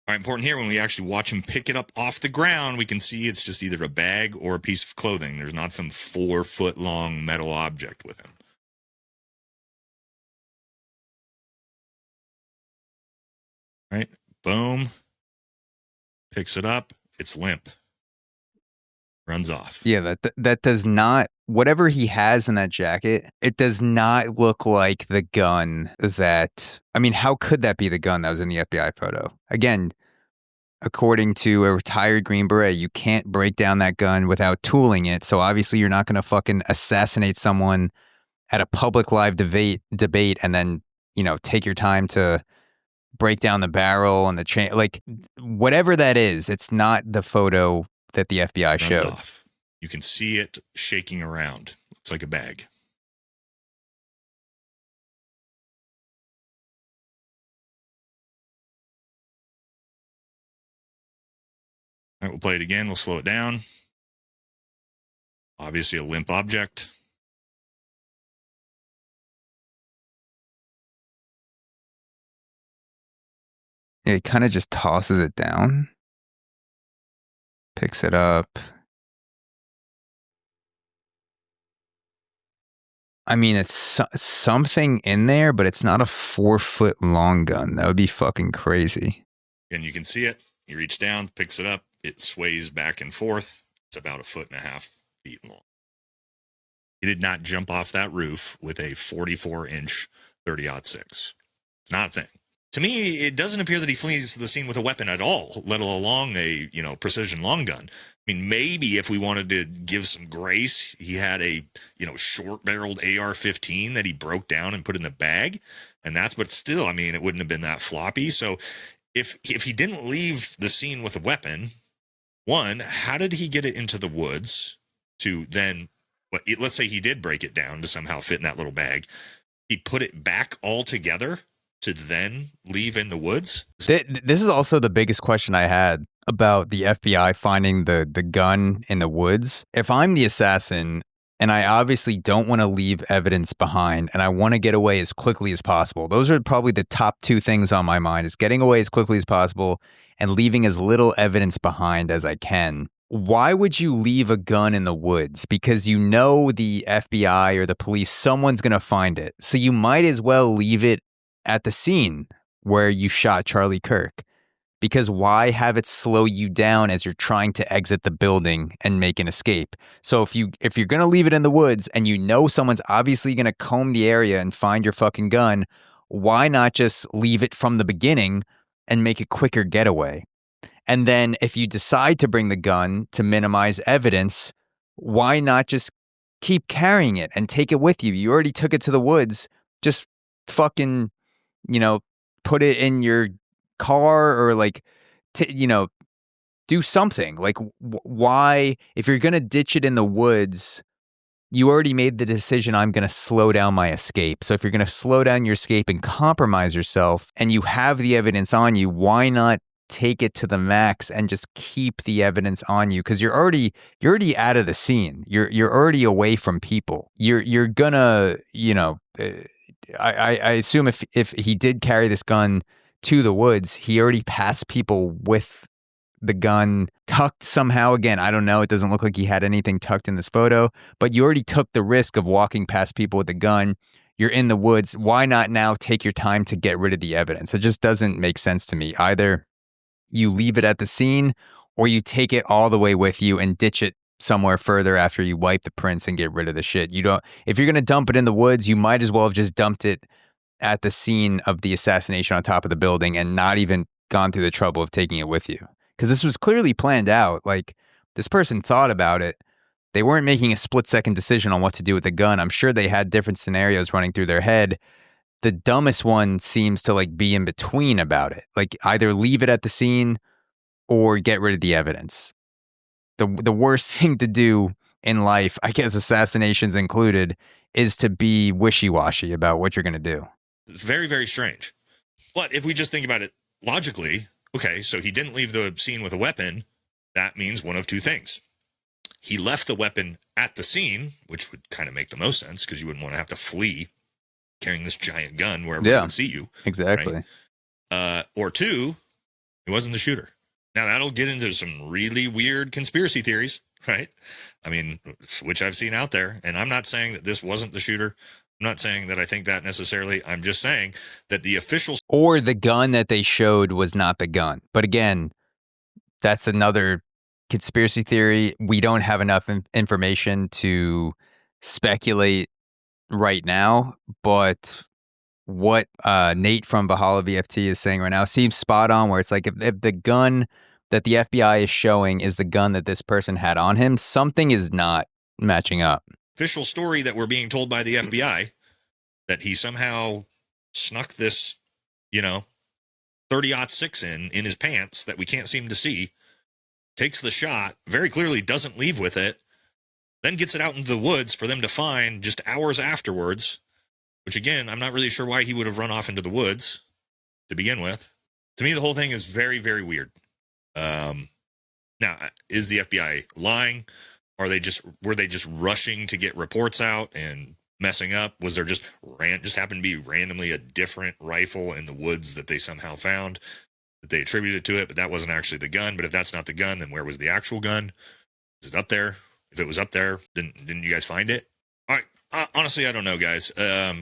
Speaker 4: All right, important here, when we actually watch him pick it up off the ground, we can see it's just either a bag or a piece of clothing. There's not some 4-foot-long metal object with him. All right, boom. Picks it up. It's limp. Runs off.
Speaker 5: Yeah, that does not, whatever he has in that jacket, it does not look like the gun that, I mean, how could that be the gun that was in the FBI photo? Again, according to a retired Green Beret, you can't break down that gun without tooling it. So obviously you're not going to fucking assassinate someone at a public live debate and then, take your time to break down the barrel and the chain. Like, whatever that is, it's not the photo that the FBI showed.
Speaker 4: Off. You can see it shaking around. Looks like a bag. All right, we'll play it again. We'll slow it down. Obviously a limp object.
Speaker 5: Yeah, he kind of just tosses it down. Picks it up. I mean, it's something in there, but it's not a 4-foot long gun. That would be fucking crazy.
Speaker 4: And you can see it. He reaches down, picks it up. It sways back and forth. It's about 1.5 feet long. He did not jump off that roof with a 44-inch 30-06. It's not a thing. To me, it doesn't appear that he flees the scene with a weapon at all, let alone a, precision long gun. I mean, maybe if we wanted to give some grace, he had a, short-barreled AR-15 that he broke down and put in the bag. And that's, but still, I mean, it wouldn't have been that floppy. So if he didn't leave the scene with a weapon, one, how did he get it into the woods to then, let's say he did break it down to somehow fit in that little bag. He put it back all together to then leave in the woods?
Speaker 5: This is also the biggest question I had about the FBI finding the gun in the woods. If I'm the assassin and I obviously don't want to leave evidence behind and I want to get away as quickly as possible, those are probably the top 2 things on my mind, is getting away as quickly as possible and leaving as little evidence behind as I can. Why would you leave a gun in the woods? Because the FBI or the police, someone's going to find it. So you might as well leave it at the scene where you shot Charlie Kirk, because why have it slow you down as you're trying to exit the building and make an escape? So if you're going to leave it in the woods and you know someone's obviously going to comb the area and find your fucking gun, why not just leave it from the beginning and make a quicker getaway? And then if you decide to bring the gun to minimize evidence, why not just keep carrying it and take it with you? You already took it to the woods. Just fucking, put it in your car or like, do something. Like, why, if you're going to ditch it in the woods, you already made the decision, I'm going to slow down my escape. So if you're going to slow down your escape and compromise yourself and you have the evidence on you, why not take it to the max and just keep the evidence on you? Because you're already out of the scene. You're already away from people. You're gonna, I assume if he did carry this gun to the woods, he already passed people with the gun tucked somehow. Again, I don't know. It doesn't look like he had anything tucked in this photo, but you already took the risk of walking past people with the gun. You're in the woods. Why not now take your time to get rid of the evidence? It just doesn't make sense to me. Either you leave it at the scene or you take it all the way with you and ditch it somewhere further after you wipe the prints and get rid of the shit. If you're going to dump it in the woods, you might as well have just dumped it at the scene of the assassination on top of the building and not even gone through the trouble of taking it with you. Because this was clearly planned out. Like, this person thought about it. They weren't making a split-second decision on what to do with the gun. I'm sure they had different scenarios running through their head. The dumbest one seems to like be in between about it. Like, either leave it at the scene or get rid of the evidence. The worst thing to do in life, I guess assassinations included, is to be wishy-washy about what you're going to do.
Speaker 4: It's very, very strange. But if we just think about it logically, okay, so he didn't leave the scene with a weapon. That means one of two things. He left the weapon at the scene, which would kind of make the most sense because you wouldn't want to have to flee carrying this giant gun wherever they would see you.
Speaker 5: Exactly.
Speaker 4: Right? Or two, it wasn't the shooter. Now, that'll get into some really weird conspiracy theories, right? I mean, which I've seen out there. And I'm not saying that this wasn't the shooter. I'm not saying that I think that necessarily. I'm just saying that the official...
Speaker 5: Or the gun that they showed was not the gun. But again, that's another conspiracy theory. We don't have enough information to speculate right now. But what Nate from Valhalla VFT is saying right now seems spot on, where it's like if the gun that the FBI is showing is the gun that this person had on him, something is not matching up.
Speaker 4: Official story that we're being told by the FBI that he somehow snuck this, 30-06 in his pants that we can't seem to see, takes the shot, very clearly doesn't leave with it, then gets it out into the woods for them to find just hours afterwards, which again, I'm not really sure why he would have run off into the woods to begin with. To me, the whole thing is very, very weird. Now, is the FBI lying? Were they just rushing to get reports out and messing up? Was there just happened to be randomly a different rifle in the woods that they somehow found that they attributed to it, but that wasn't actually the gun? But if that's not the gun, then where was the actual gun? Is it up there? If it was up there, didn't you guys find it? All right. Honestly, I don't know, guys.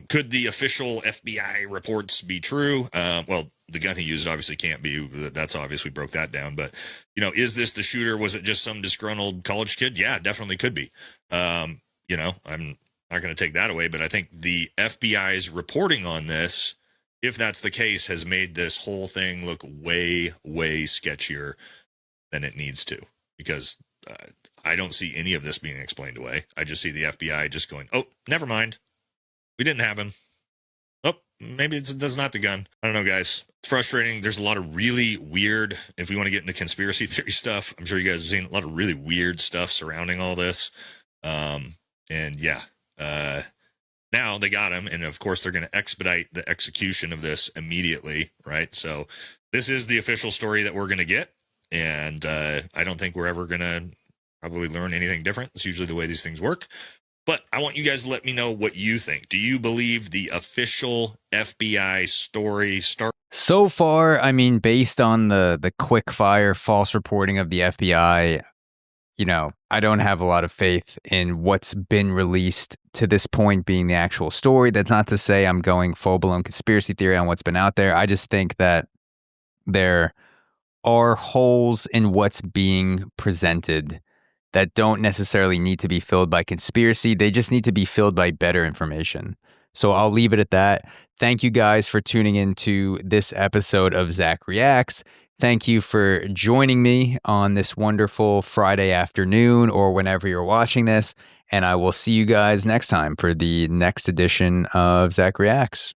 Speaker 4: Could the official FBI reports be true? Well, the gun he used obviously can't be. That's obvious. We broke that down. But, is this the shooter? Was it just some disgruntled college kid? Yeah, definitely could be. I'm not going to take that away. But I think the FBI's reporting on this, if that's the case, has made this whole thing look way, way sketchier than it needs to. Because I don't see any of this being explained away. I just see the FBI just going, oh, never mind. We didn't have him. Oh, maybe that's not the gun. I don't know, guys. It's frustrating. There's a lot of really weird, if we want to get into conspiracy theory stuff, I'm sure you guys have seen a lot of really weird stuff surrounding all this. Now they got him. And of course, they're going to expedite the execution of this immediately, right? So this is the official story that we're going to get. And I don't think we're ever going to probably learn anything different. It's usually the way these things work. But I want you guys to let me know what you think. Do you believe the official FBI story
Speaker 5: So far, I mean, based on the quick fire false reporting of the FBI, I don't have a lot of faith in what's been released to this point being the actual story. That's not to say I'm going full-blown conspiracy theory on what's been out there. I just think that they're are holes in what's being presented that don't necessarily need to be filled by conspiracy. They just need to be filled by better information. So I'll leave it at that. Thank you guys for tuning into this episode of Zach Reacts. Thank you for joining me on this wonderful Friday afternoon or whenever you're watching this. And I will see you guys next time for the next edition of Zach Reacts.